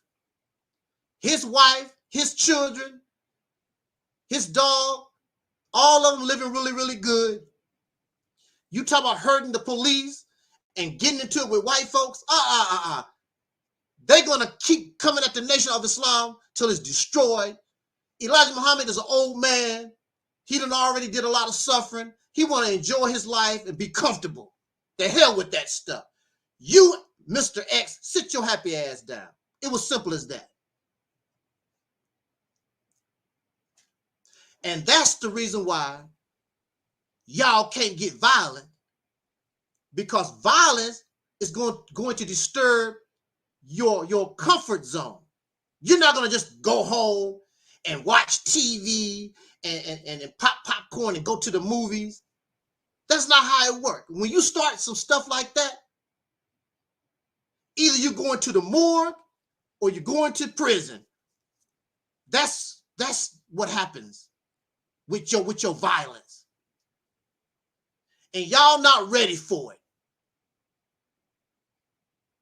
S5: His wife, his children, his dog, all of them living really, really good. You talk about hurting the police and getting into it with white folks. They're going to keep coming at the Nation of Islam till it's destroyed. Elijah Muhammad is an old man. He done already did a lot of suffering. He want to enjoy his life and be comfortable. The hell with that stuff. You, Mr. X, sit your happy ass down. It was simple as that. And that's the reason why y'all can't get violent, because violence is going to disturb your comfort zone. You're not going to just go home and watch TV and pop popcorn and go to the movies. That's not how it works. When you start some stuff like that, either you're going to the morgue or you're going to prison. That's what happens with your violence. And y'all not ready for it.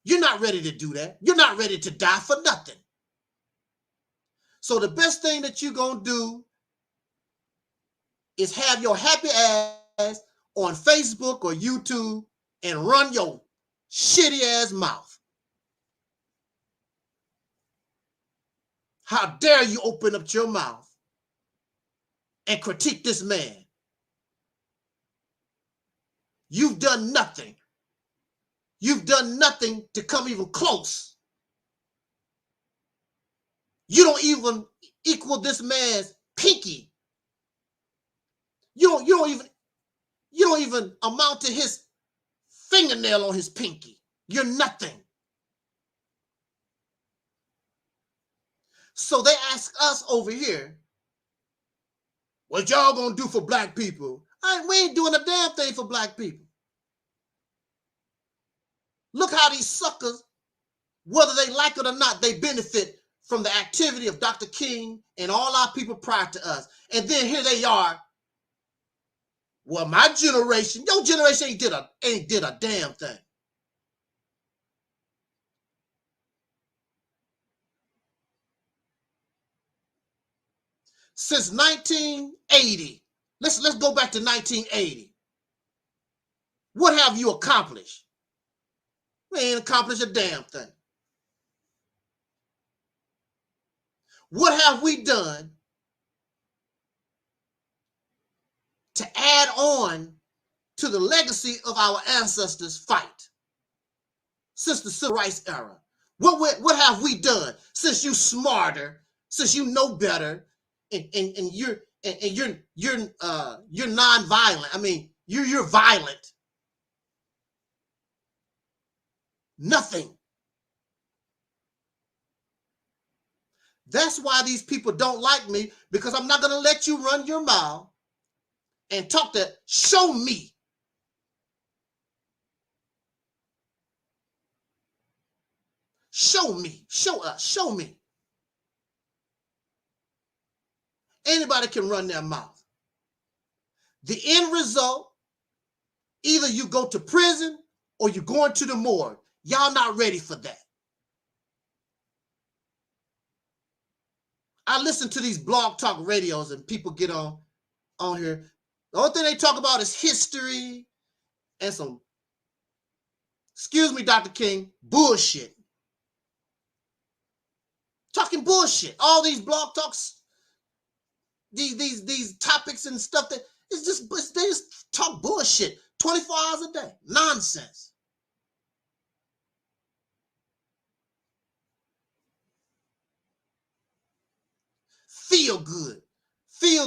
S5: You're not ready to do that. You're not ready to die for nothing. So the best thing that you're going to do is have your happy ass on Facebook or YouTube and run your shitty ass mouth. How dare you open up your mouth and critique this man? You've done nothing. You've done nothing to come even close. You don't even equal this man's pinky. You don't even amount to his fingernail on his pinky. You're nothing. So they ask us over here, what y'all gonna do for black people? We ain't doing a damn thing for black people. Look how these suckers, whether they like it or not, they benefit from the activity of Dr. King and all our people prior to us. And then here they are. Well, my generation, your generation ain't did a damn thing. Since 1980, let's go back to 1980. What have you accomplished? We ain't accomplished a damn thing. What have we done to add on to the legacy of our ancestors' fight since the Civil Rights era? What have we done since you smarter, since you know better, and you're non-violent? I mean, you're violent. Nothing. That's why these people don't like me, because I'm not going to let you run your mouth and talk that. Show me. Show me. Show us. Show me. Anybody can run their mouth. The end result, either you go to prison or you're going to the morgue. Y'all not ready for that. I listen to these blog talk radios and people get on here. The only thing they talk about is history and some, excuse me, Dr. King, bullshit. Talking bullshit. All these blog talks, these topics and stuff that it's just, they just talk bullshit 24 hours a day. Nonsense. Feel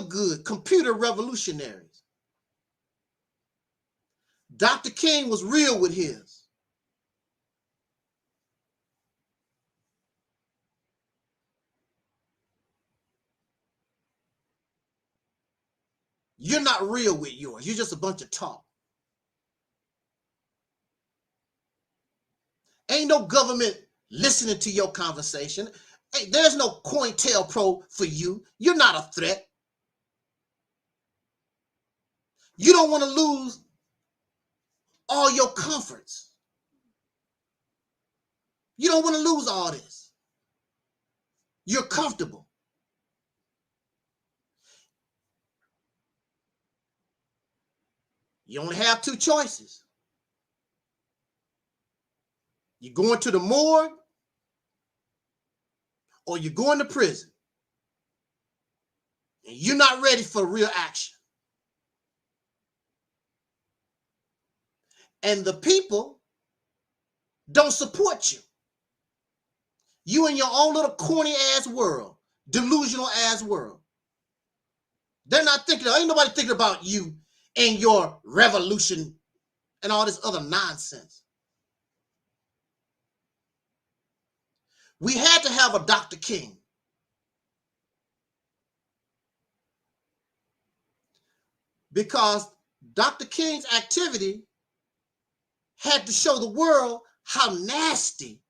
S5: good, computer revolutionaries. Dr. King was real with his. You're not real with yours. You're just a bunch of talk. Ain't no government listening to your conversation. Hey, there's no COINTELPRO for you. You're not a threat. You don't want to lose all your comforts. You don't want to lose all this. You're comfortable. You only have two choices. You're going to the morgue or you're going to prison. And you're not ready for real action. And the people don't support you. You in your own little corny ass world, delusional ass world. They're not thinking, ain't nobody thinking about you and your revolution and all this other nonsense. We had to have a Dr. King. Because Dr. King's activity had to show the world how nasty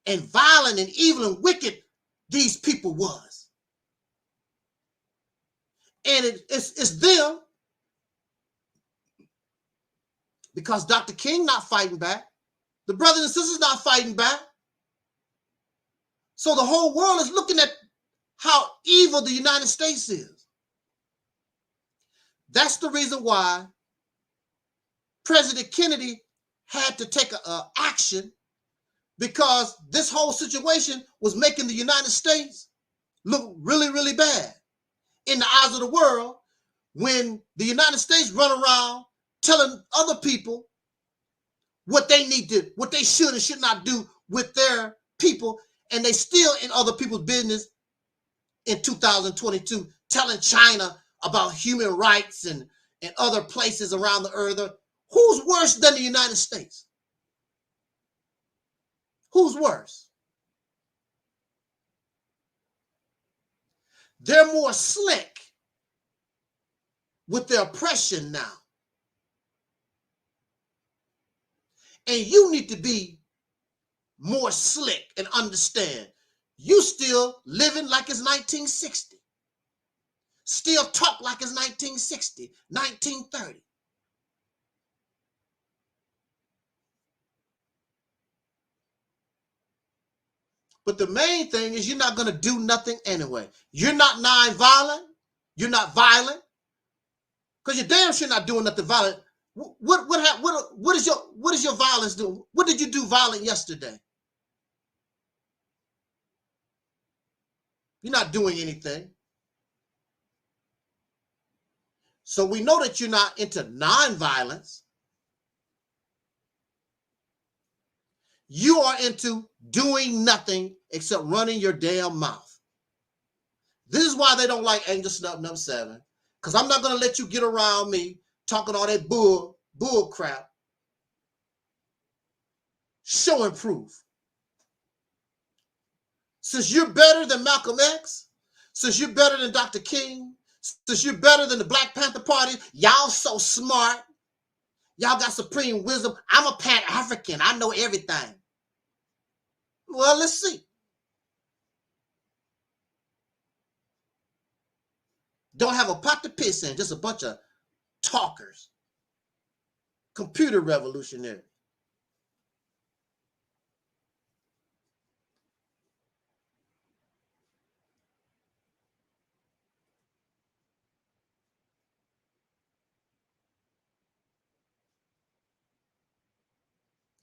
S5: and violent and evil and wicked these people was. And it's them, because Dr. King not fighting back. The brothers and sisters not fighting back. So the whole world is looking at how evil the United States is. That's the reason why President Kennedy had to take action, because this whole situation was making the United States look really, really bad in the eyes of the world, when the United States run around telling other people what they need to, what they should and should not do with their people, and they still in other people's business in 2022, telling China about human rights and other places around the earth. Who's worse than the United States? Who's worse? They're more slick with their oppression now. And you need to be more slick and understand. You still living like it's 1960. Still talk like it's 1960, 1930. But the main thing is you're not going to do nothing anyway. You're not non-violent. You're not violent. Because you're damn sure not doing nothing violent. What is your violence doing? What did you do violent yesterday? You're not doing anything. So we know that you're not into non-violence. You are into doing nothing except running your damn mouth. This is why they don't like Angel Snub Nub 7. Because I'm not going to let you get around me talking all that bull crap. Show and prove. Since you're better than Malcolm X, since you're better than Dr. King, since you're better than the Black Panther Party, y'all so smart. Y'all got supreme wisdom. I'm a Pan-African. I know everything. Well, let's see. Don't have a pot to piss in, just a bunch of talkers. Computer revolutionary.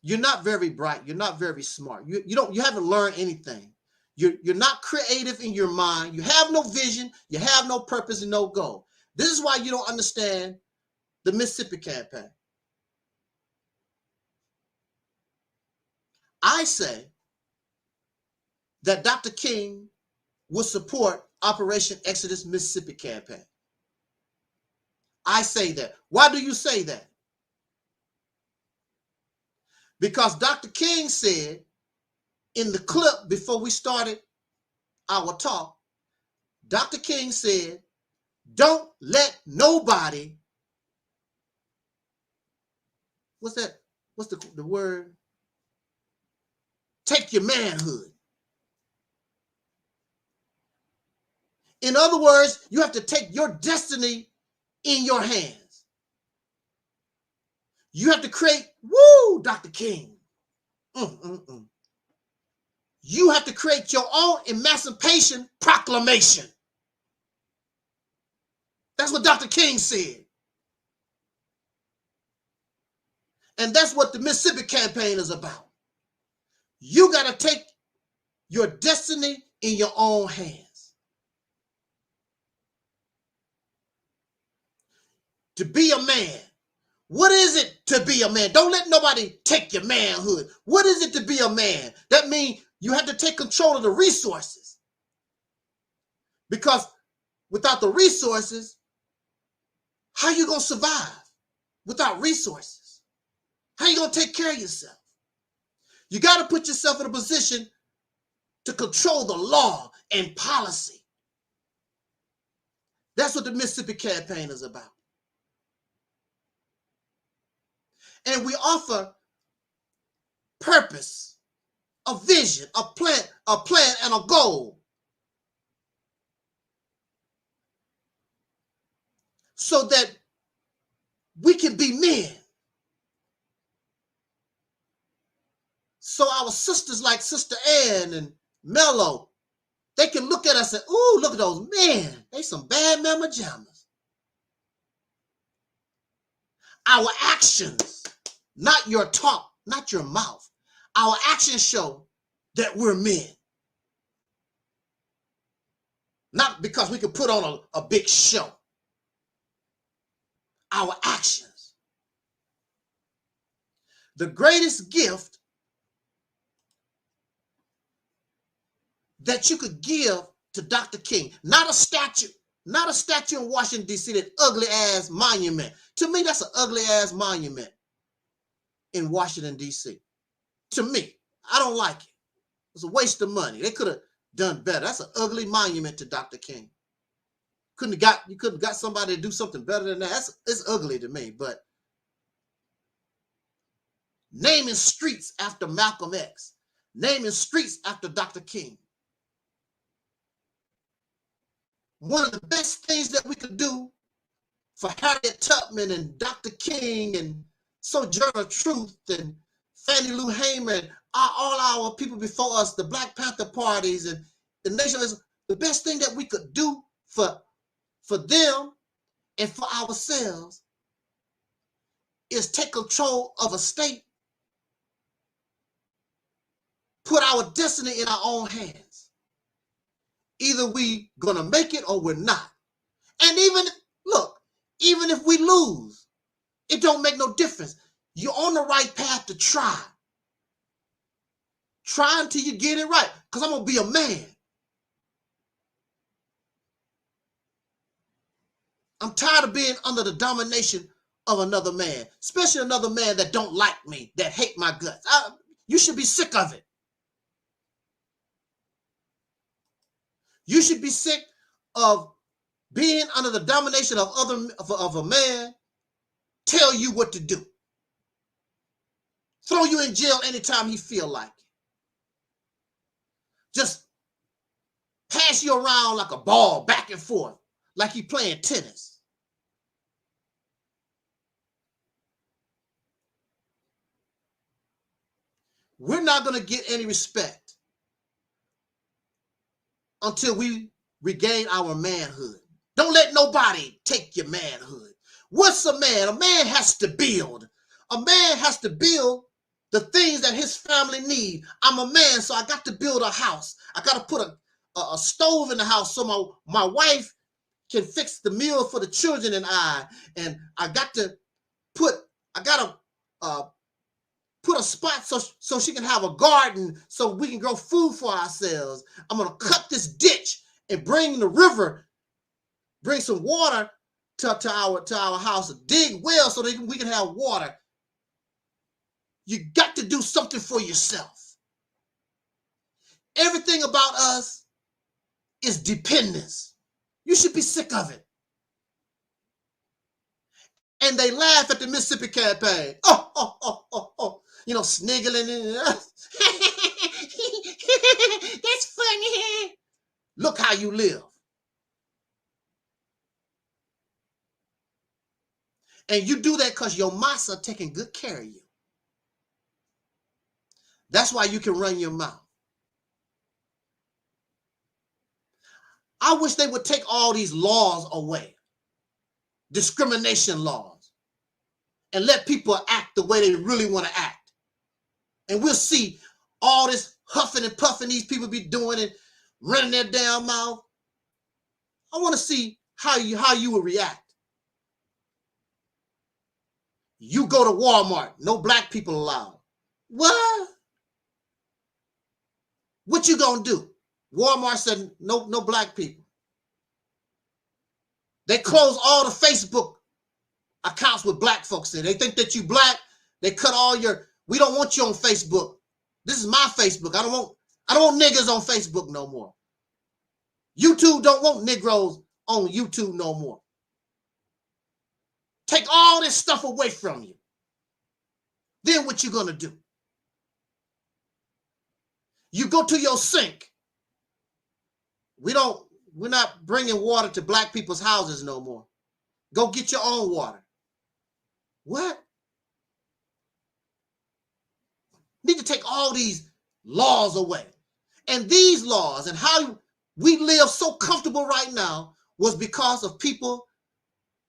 S5: You're not very bright. You're not very smart. You haven't learned anything. You're not creative in your mind. You have no vision. You have no purpose and no goal. This is why you don't understand the Mississippi campaign. I say that Dr. King will support Operation Exodus Mississippi campaign. I say that. Why do you say that? Because Dr. King said in the clip before we started our talk, Dr. King said, don't let nobody, what's that? What's the word? Take your manhood. In other words, you have to take your destiny in your hands. You have to create, woo, Dr. King. You have to create your own emancipation proclamation. That's what Dr. King said. And that's what the Mississippi campaign is about. You got to take your destiny in your own hands. To be a man. What is it to be a man? Don't let nobody take your manhood. What is it to be a man? That means you have to take control of the resources. Because without the resources, how are you going to survive without resources? How are you going to take care of yourself? You got to put yourself in a position to control the law and policy. That's what the Mississippi campaign is about. And we offer purpose, a vision, a plan and a goal. So that we can be men. So our sisters like Sister Ann and Mello, they can look at us and, ooh, look at those men. They some bad mama jammas. Our actions, not your talk, not your mouth. Our actions show that we're men. Not because we can put on a big show. Our actions. The greatest gift that you could give to Dr. King, not a statue in Washington, D.C., that ugly ass monument. To me, that's an ugly ass monument in Washington, D.C. To me, I don't like it. It's a waste of money. They could have done better. That's an ugly monument to Dr. King. You couldn't have got somebody to do something better than that. It's ugly to me, but naming streets after Malcolm X, naming streets after Dr. King. One of the best things that we could do for Harriet Tubman and Dr. King and Sojourner Truth and Fannie Lou Hamer and all our people before us, the Black Panther parties and the nation, the best thing that we could do for them and for ourselves is take control of a state, put our destiny in our own hands. Either we gonna make it or we're not. And even if we lose, it don't make no difference. You're on the right path to try. Try until you get it right, because I'm gonna be a man. I'm tired of being under the domination of another man, especially another man that don't like me, that hate my guts. You should be sick of it. You should be sick of being under the domination of a man tell you what to do. Throw you in jail anytime he feel like it. Just pass you around like a ball back and forth, like you playing tennis. We're not going to get any respect until we regain our manhood. Don't let nobody take your manhood. What's a man? A man has to build. A man has to build the things that his family need. I'm a man, so I got to build a house. I got to put a stove in the house so my wife can fix the meal for the children and I. And I got to put a spot so she can have a garden so we can grow food for ourselves. I'm going to cut this ditch and bring the river, bring some water to our house, dig well so that we can have water. You got to do something for yourself. Everything about us is dependence. You should be sick of it. And they laugh at the Mississippi campaign. Oh. You know, sniggling and that's funny. Look how you live. And you do that because your massa taking good care of you. That's why you can run your mouth. I wish they would take all these laws away. Discrimination laws. And let people act the way they really want to act. And we'll see all this huffing and puffing these people be doing and running their damn mouth. I want to see how you would react. You go to Walmart, no black people allowed. What? What you gonna do? Walmart said no black people. They close all the Facebook accounts with black folks in. They think that you black. They cut all your. We don't want you on Facebook. This is my Facebook. I don't want niggas on Facebook no more. YouTube don't want Negroes on YouTube no more. Take all this stuff away from you. Then what you gonna do? You go to your sink. We're not bringing water to black people's houses no more. Go get your own water. What? Need to take all these laws away. And these laws and how we live so comfortable right now was because of people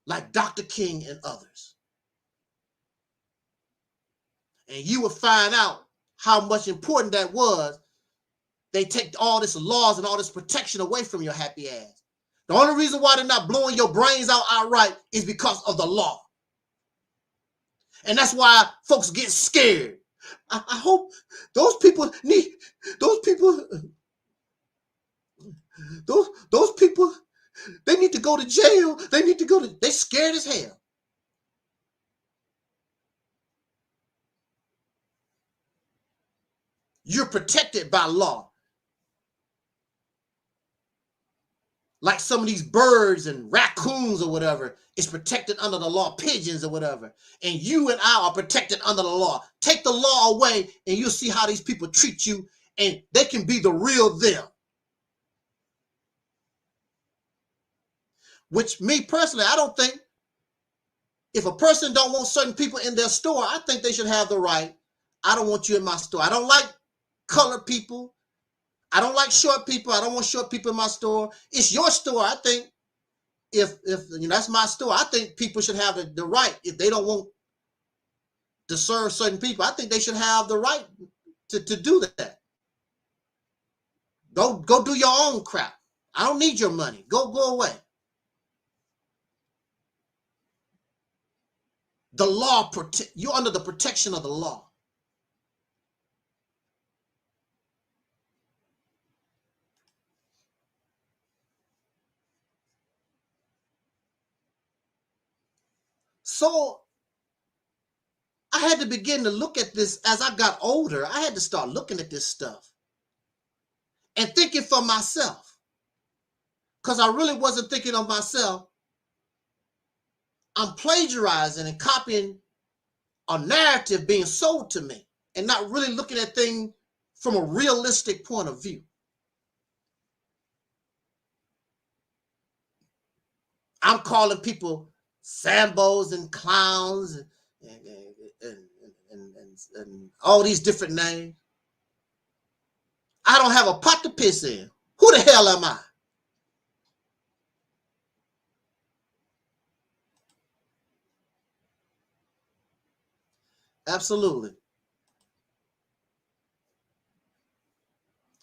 S5: like Dr. King and others. And you would find out how much important that was. They take all this laws and all this protection away from your happy ass. The only reason why they're not blowing your brains out outright is because of the law. And that's why folks get scared. I hope those people, they need to go to jail. They scared as hell. You're protected by law. Like some of these birds and raccoons or whatever is protected under the law, pigeons or whatever. And you and I are protected under the law. Take the law away and you'll see how these people treat you and they can be the real them. Which me personally, I don't think if a person don't want certain people in their store, I think they should have the right. I don't want you in my store. I don't like colored people. I don't like short people. I don't want short people in my store. It's your store. I think if you know, that's my store, I think people should have the right. If they don't want to serve certain people, I think they should have the right to do that. Go do your own crap. I don't need your money. Go away. The law you're under the protection of the law. So I had to begin to look at this as I got older. I had to start looking at this stuff and thinking for myself. because I really wasn't thinking of myself, I'm plagiarizing and copying a narrative being sold to me and not really looking at things from a realistic point of view. I'm calling people Sambos and clowns and all these different names. I don't have a pot to piss in. Who the hell am I? Absolutely.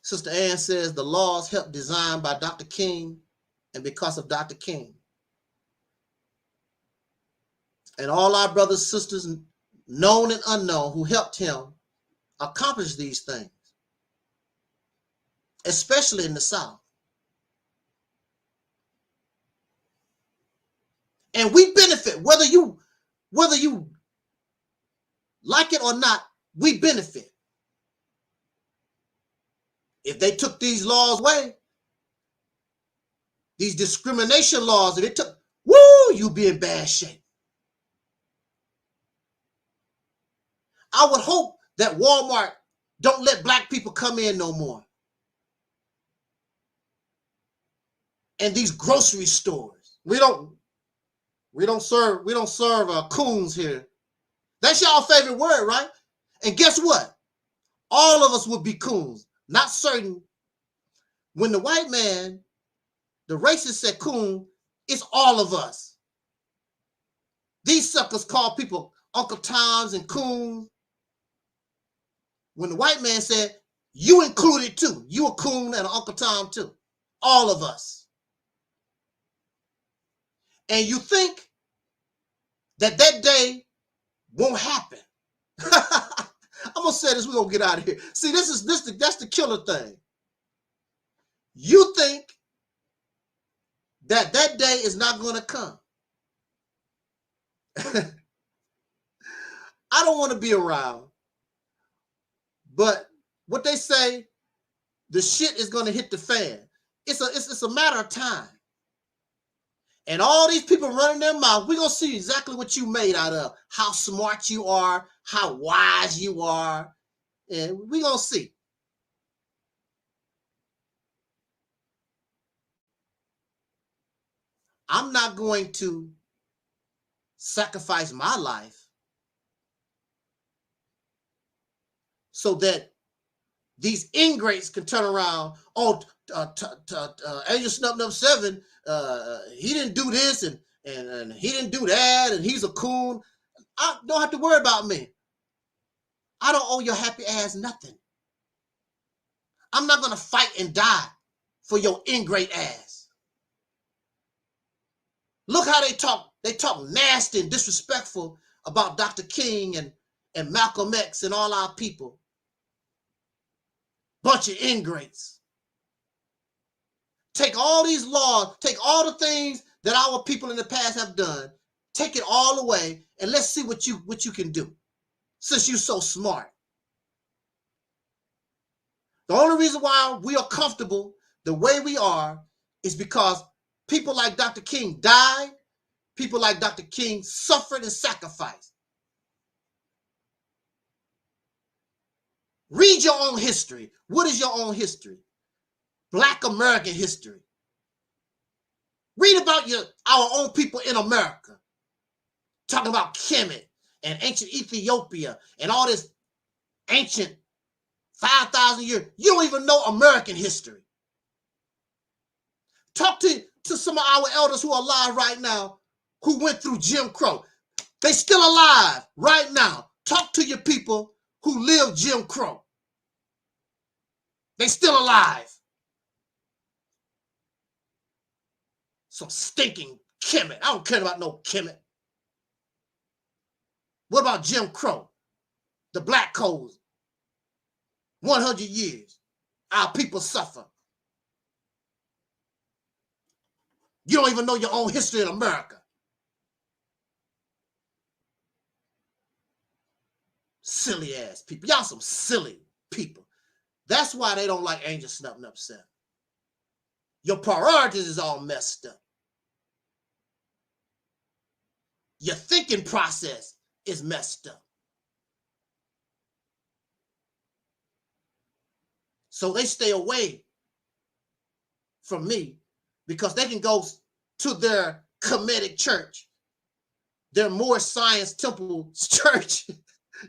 S5: Sister Ann says the laws helped designed by Dr. King and because of Dr. King. And all our brothers, sisters, known and unknown, who helped him accomplish these things, especially in the South. And we benefit, whether you like it or not, we benefit. If they took these laws away, these discrimination laws, if it took, woo, you'd be in bad shape. I would hope that Walmart don't let black people come in no more. And these grocery stores, we don't serve coons here. That's y'all favorite word, right? And guess what? All of us would be coons. Not certain. When the white man, the racist said coon, it's all of us. These suckers call people Uncle Toms and coons. When the white man said, you included too. You a coon and an Uncle Tom too. All of us. And you think that day won't happen. I'm gonna say this, we're gonna get out of here. See, that's the killer thing. You think that day is not gonna come. I don't want to be around. But what they say, the shit is gonna hit the fan. It's a matter of time. And all these people running their mouth, we're going to see exactly what you made out of, how smart you are, how wise you are, and we're going to see. I'm not going to sacrifice my life so that these ingrates can turn around, Angel Snub 7, he didn't do this and he didn't do that and he's a coon. I don't have to worry about me. I don't owe your happy ass nothing. I'm not going to fight and die for your ingrate ass. Look how they talk. They talk nasty and disrespectful about Dr. King and Malcolm X and all our people. Bunch of ingrates. Take all these laws, take all the things that our people in the past have done, take it all away, and let's see what you can do, since you're so smart. The only reason why we are comfortable the way we are is because people like Dr. King died, people like Dr. King suffered and sacrificed. Read your own history. What is your own history? Black American history. Read about our own people in America. Talking about Kemet and ancient Ethiopia and all this ancient 5,000 years. You don't even know American history. Talk to some of our elders who are alive right now who went through Jim Crow. They still alive right now. Talk to your people who lived Jim Crow. They still alive. Some stinking Kemet. I don't care about no Kemet. What about Jim Crow? The Black Codes. 100 years. Our people suffer. You don't even know your own history in America. Silly ass people. Y'all some silly people. That's why they don't like Angel Snub 7. Your priorities is all messed up. Your thinking process is messed up. So they stay away from me because they can go to their Kemetic church, their Moorish Science Temple church.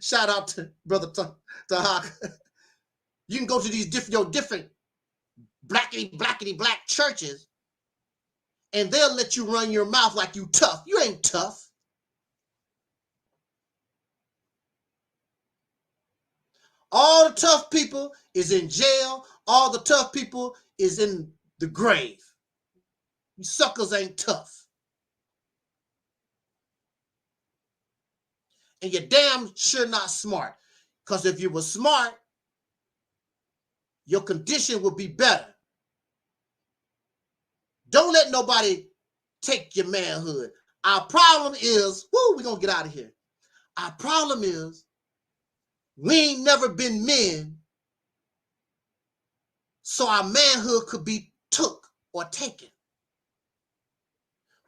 S5: Shout out to Brother Taalik. You can go to these different blackety black churches, and they'll let you run your mouth like you tough. You ain't tough. All the tough people is in jail. All the tough people is in the grave. You suckers ain't tough. And you're damn sure not smart. Because if you were smart, your condition would be better. Don't let nobody take your manhood. Our problem is, we're going to get out of here. Our problem is, we ain't never been men, so our manhood could be took or taken.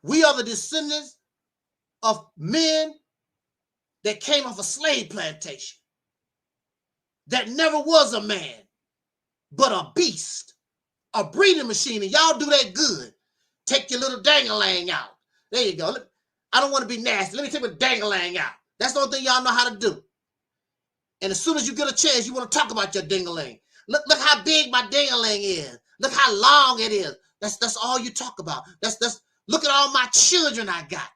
S5: We are the descendants of men that came off a slave plantation, that never was a man, but a beast, a breeding machine, and y'all do that good. Take your little dangalang out. There you go. I don't want to be nasty. Let me take my dangalang out. That's the only thing y'all know how to do. And as soon as you get a chance, you want to talk about your dingaling. Look how big my dingaling is. Look how long it is. That's all you talk about. Look at all my children I got.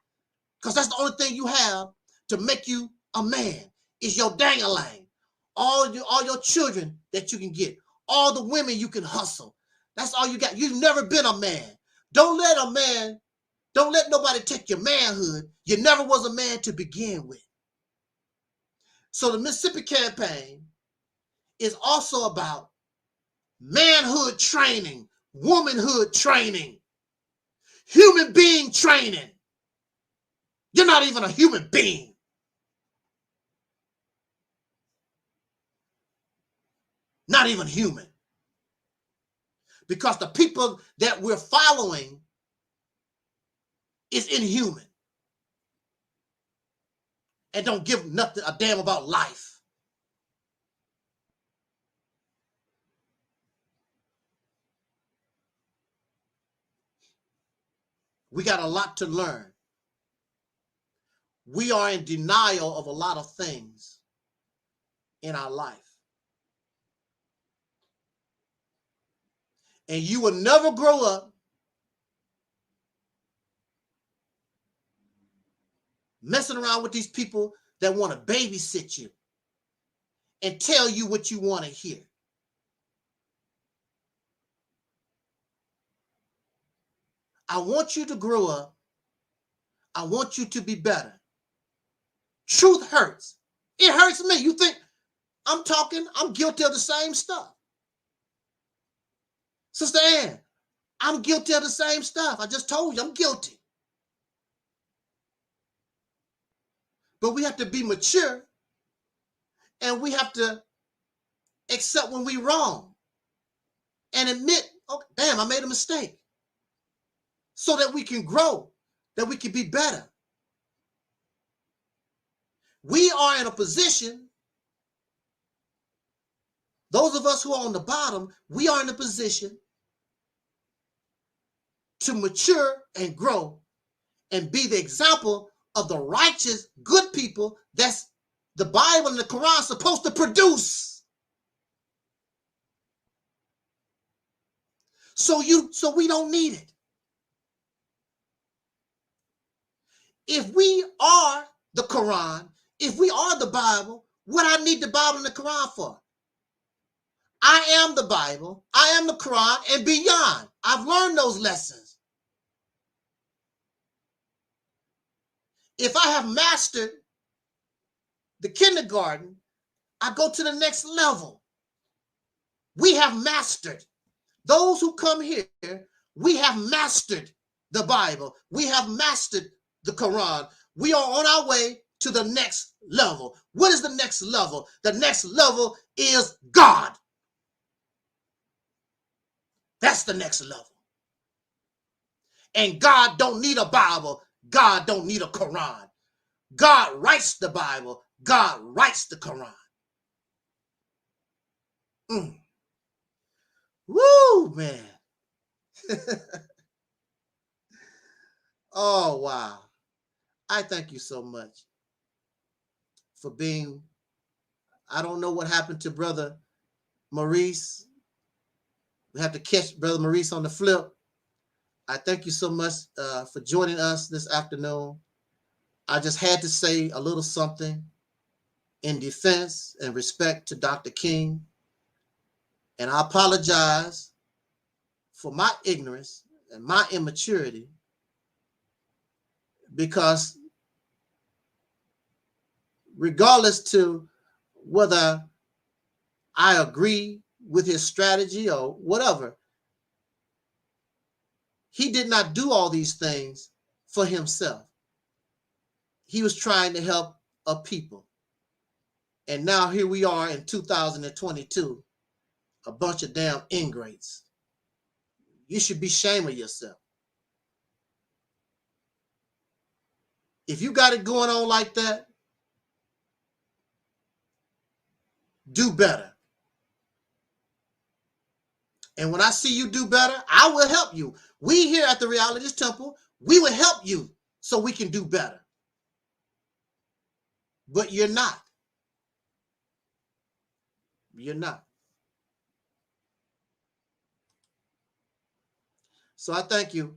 S5: Because that's the only thing you have to make you a man is your dangaling. All your children that you can get. All the women you can hustle. That's all you got. You've never been a man. Don't let nobody take your manhood. You never was a man to begin with. So the Mississippi campaign is also about manhood training, womanhood training, human being training. You're not even a human being. Not even human. Because the people that we're following is inhuman. And don't give a damn about life. We got a lot to learn. We are in denial of a lot of things in our life. And you will never grow up messing around with these people that want to babysit you and tell you what you want to hear. I want you to grow up. I want you to be better. Truth hurts. It hurts me. You think I'm guilty of the same stuff. Sister Ann, I'm guilty of the same stuff. I just told you I'm guilty. But we have to be mature and we have to accept when we're wrong and admit, oh, damn, I made a mistake. So that we can grow, that we can be better. We are in a position, those of us who are on the bottom, we are in a position to mature and grow and be the example of the righteous, good people that's the Bible and the Quran supposed to produce. So we don't need it. If we are the Quran, if we are the Bible, what I need the Bible and the Quran for? I am the Bible, I am the Quran, and beyond. I've learned those lessons. If I have mastered the kindergarten, I go to the next level. We have mastered. Those who come here, we have mastered the Bible. We have mastered the Quran. We are on our way to the next level. What is the next level? The next level is God. That's the next level. And God don't need a Bible. God don't need a Quran. God writes the Bible. God writes the Quran. Woo, man. Oh, wow. I thank you so much for being, I don't know what happened to Brother Maurice. We have to catch Brother Maurice on the flip. I thank you so much for joining us this afternoon. I just had to say a little something in defense and respect to Dr. King. And I apologize for my ignorance and my immaturity, because regardless to whether I agree with his strategy or whatever, he did not do all these things for himself. He was trying to help a people. And now here we are in 2022, a bunch of damn ingrates. You should be ashamed of yourself. If you got it going on like that, do better. And when I see you do better, I will help you. We here at the Realist Temple, we will help you so we can do better. But you're not. You're not. So I thank you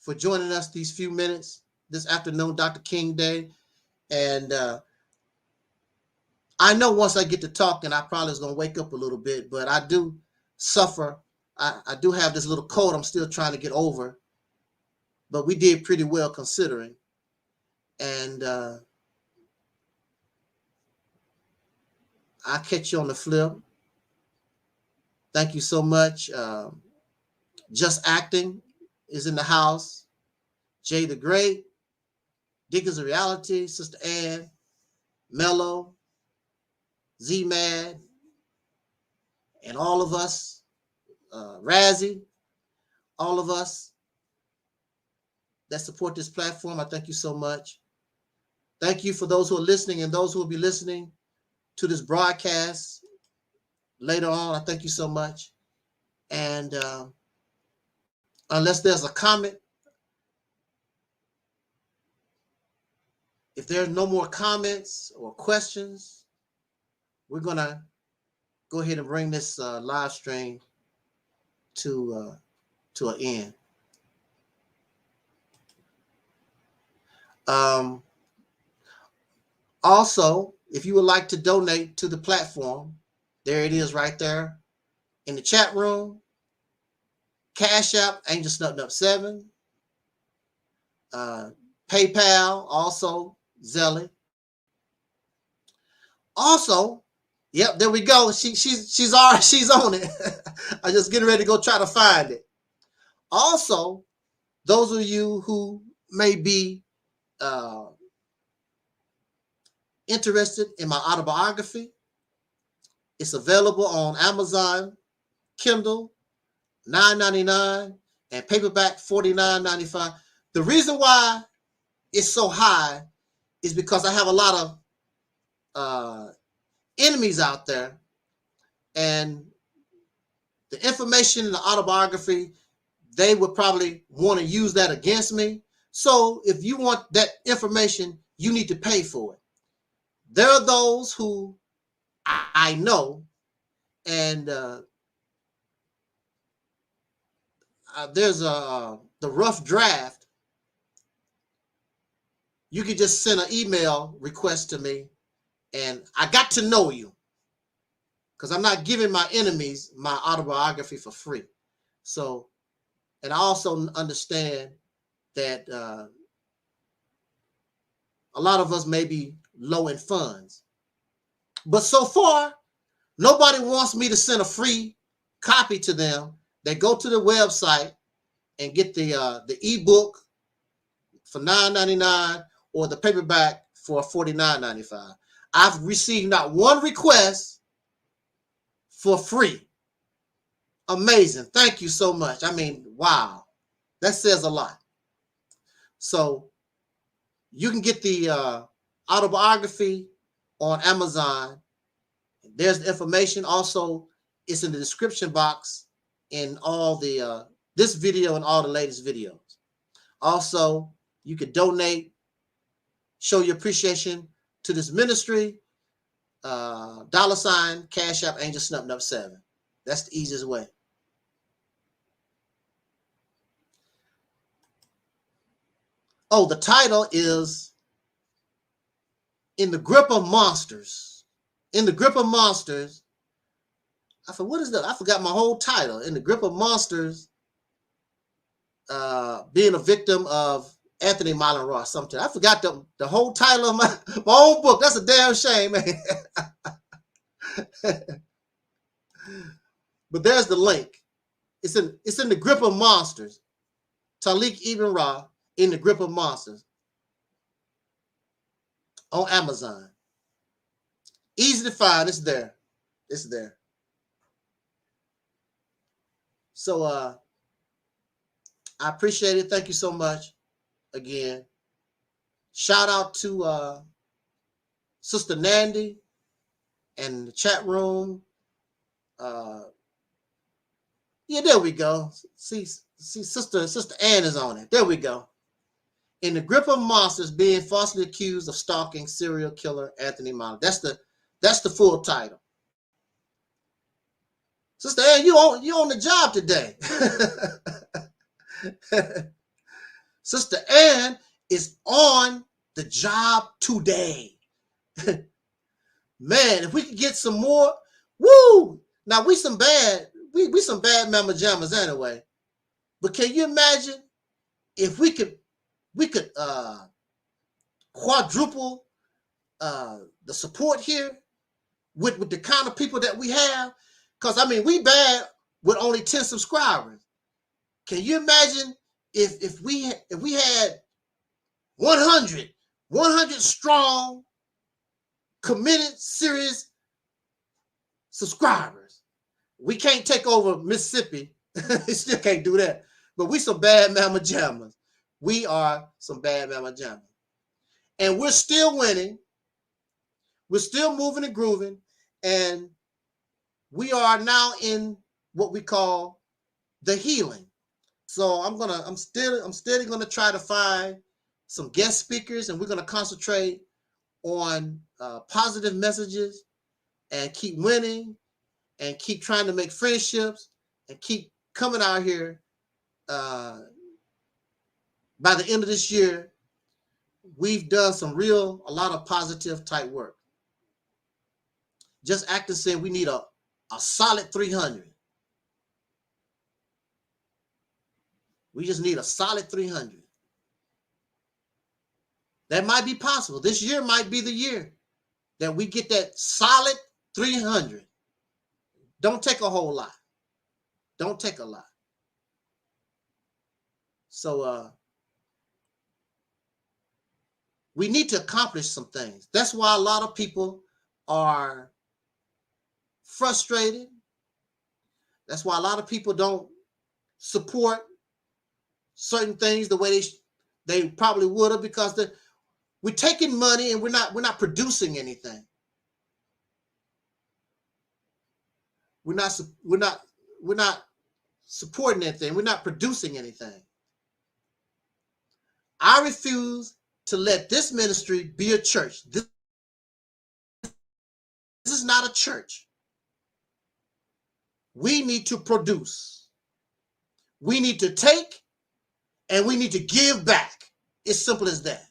S5: for joining us these few minutes this afternoon, Dr. King Day. And I know once I get to talking, I probably is going to wake up a little bit, but I do suffer. I do have this little cold I'm still trying to get over, but we did pretty well considering. And I'll catch you on the flip. Thank you so much. Just Acting is in the house. Jay the Great, Dickens of Reality, Sister Ann, Mello, Z-Mad, and all of us, Razzie, all of us that support this platform. I thank you so much. Thank you for those who are listening and those who will be listening to this broadcast later on. I thank you so much. And unless there's a comment, if there's no more comments or questions, we're going to go ahead and bring this live stream to an end. Also, if you would like to donate to the platform, there it is right there in the chat room. Cash App, Angel Snubbed Up 7. PayPal, also Zelly. Also, yep, there we go. She's on it. I'm just getting ready to go try to find it. Also, those of you who may be interested in my autobiography, it's available on Amazon, Kindle, $9.99, and paperback $49.95. The reason why it's so high is because I have a lot of enemies out there, and the information in the autobiography, they would probably want to use that against me. So if you want that information, you need to pay for it. There are those who I know, and there's the rough draft. You can just send an email request to me, and I got to know you, because I'm not giving my enemies my autobiography for free. So, and I also understand that a lot of us may be low in funds, but so far, nobody wants me to send a free copy to them. They go to the website and get the ebook for $9.99 or the paperback for $49.95. I've received not one request for free. Amazing. Thank you so much. I mean, wow. That says a lot. So you can get the autobiography on Amazon. There's the information. Also, it's in the description box in all the this video and all the latest videos. Also, you can donate, show your appreciation to this ministry. $, Cash App, Angel Snuffing Up 7. That's the easiest way. Oh, the title is In the Grip of Monsters. In the Grip of Monsters. I forgot, what is that? I forgot my whole title. In the Grip of Monsters, being a victim of Anthony Milan Ross. Something. I forgot the whole title of my own book. That's a damn shame, man. But there's the link. It's in the Grip of Monsters. Taalik Ibn'rad, In the Grip of Monsters, on Amazon. Easy to find. It's there. It's there. So I appreciate it. Thank you so much again. Shout out to Sister Nandy and the chat room. Yeah, there we go. See, Sister Ann is on it. There we go. In the Grip of Monsters, being falsely accused of stalking serial killer Anthony Milan. That's the full title. Sister Ann, you on the job today. Sister Ann is on the job today. Man, if we could get some more, woo! Now we some bad mama jammers anyway. But can you imagine if we could quadruple the support here with the kind of people that we have? Because I mean, we bad with only 10 subscribers. Can you imagine if we had 100 strong, committed, serious subscribers? We can't take over Mississippi. Still can't do that. But we some bad mama jammers. We are some bad mama jammers. And we're still winning. We're still moving and grooving. And we are now in what we call the healing. So I'm still gonna try to find some guest speakers, and we're gonna concentrate on positive messages and keep winning and keep trying to make friendships and keep coming out here. By the end of this year, we've done a lot of positive type work. Just acting saying we need a solid 300. We just need a solid 300. That might be possible. This year might be the year that we get that solid 300. Don't take a whole lot. Don't take a lot. So we need to accomplish some things. That's why a lot of people are frustrated. That's why a lot of people don't support certain things the way they probably would have, because we're taking money and we're not producing anything. We're not supporting anything. We're not producing anything. I refuse to let this ministry be a church. This is not a church. We need to produce. We need to take, and we need to give back. It's simple as that.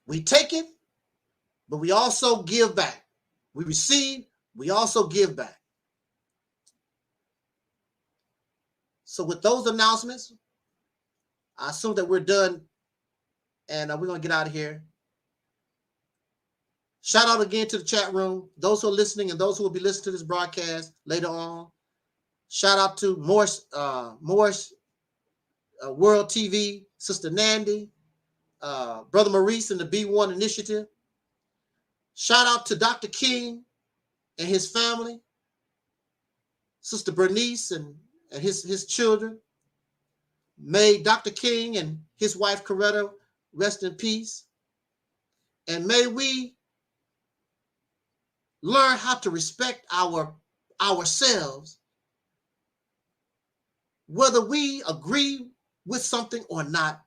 S5: We take it, but we also give back. We receive, we also give back. So with those announcements, I assume that we're done, and we're going to get out of here. Shout out again to the chat room, those who are listening and those who will be listening to this broadcast later on. Shout out to Maurice World TV, Sister Nandy, Brother Maurice and the B1 Initiative. Shout out to Dr. King and his family. Sister Bernice and his children. May Dr. King and his wife Coretta rest in peace. And may we learn how to respect ourselves, whether we agree with something or not.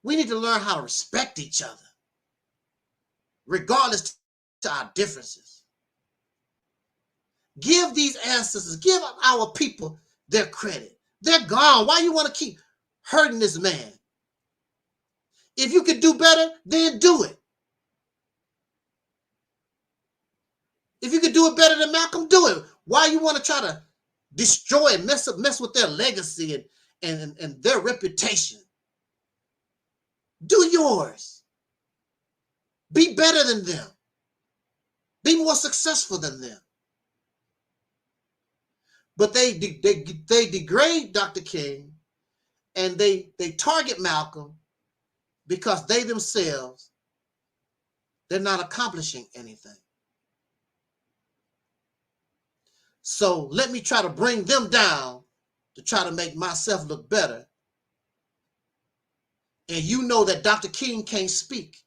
S5: We need to learn how to respect each other, regardless to our differences. Give these ancestors, give our people their credit. They're gone. Why you want to keep hurting this man? If you could do better, then do it. If you could do it better than Malcolm, do it. Why you want to try to destroy and mess with their legacy and their reputation? Do yours. Be better than them. Be more successful than them. But they degrade Dr. King, and they target Malcolm because they themselves, they're not accomplishing anything. So let me try to bring them down to try to make myself look better. And you know that Dr. King can't speak.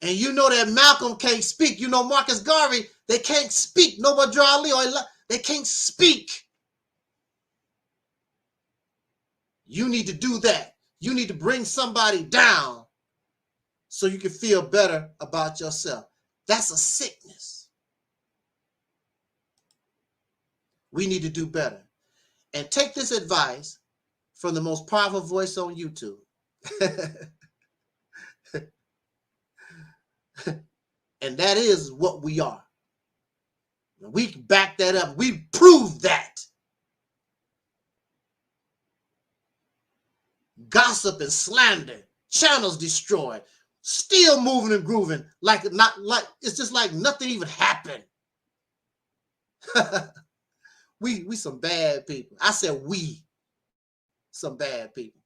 S5: And you know that Malcolm can't speak. You know Marcus Garvey, they can't speak. Nobody they can't speak. You need to do that. You need to bring somebody down so you can feel better about yourself. That's a sickness. We need to do better. And take this advice from the most powerful voice on YouTube. And that is what we are. We back that up. We prove that. Gossip and slander, channels destroyed, still moving and grooving like it's just like nothing even happened. We some bad people. I said we some bad people.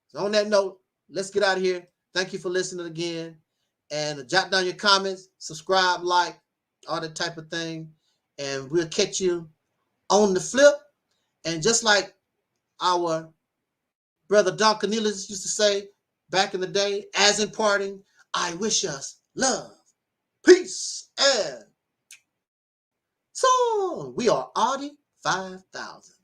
S5: So on that note, let's get out of here. Thank you for listening again. And jot down your comments, subscribe, like, all that type of thing. And we'll catch you on the flip. And just like our brother Don Cornelius used to say back in the day, as in parting, I wish us love, peace, and so we are Audi 5000.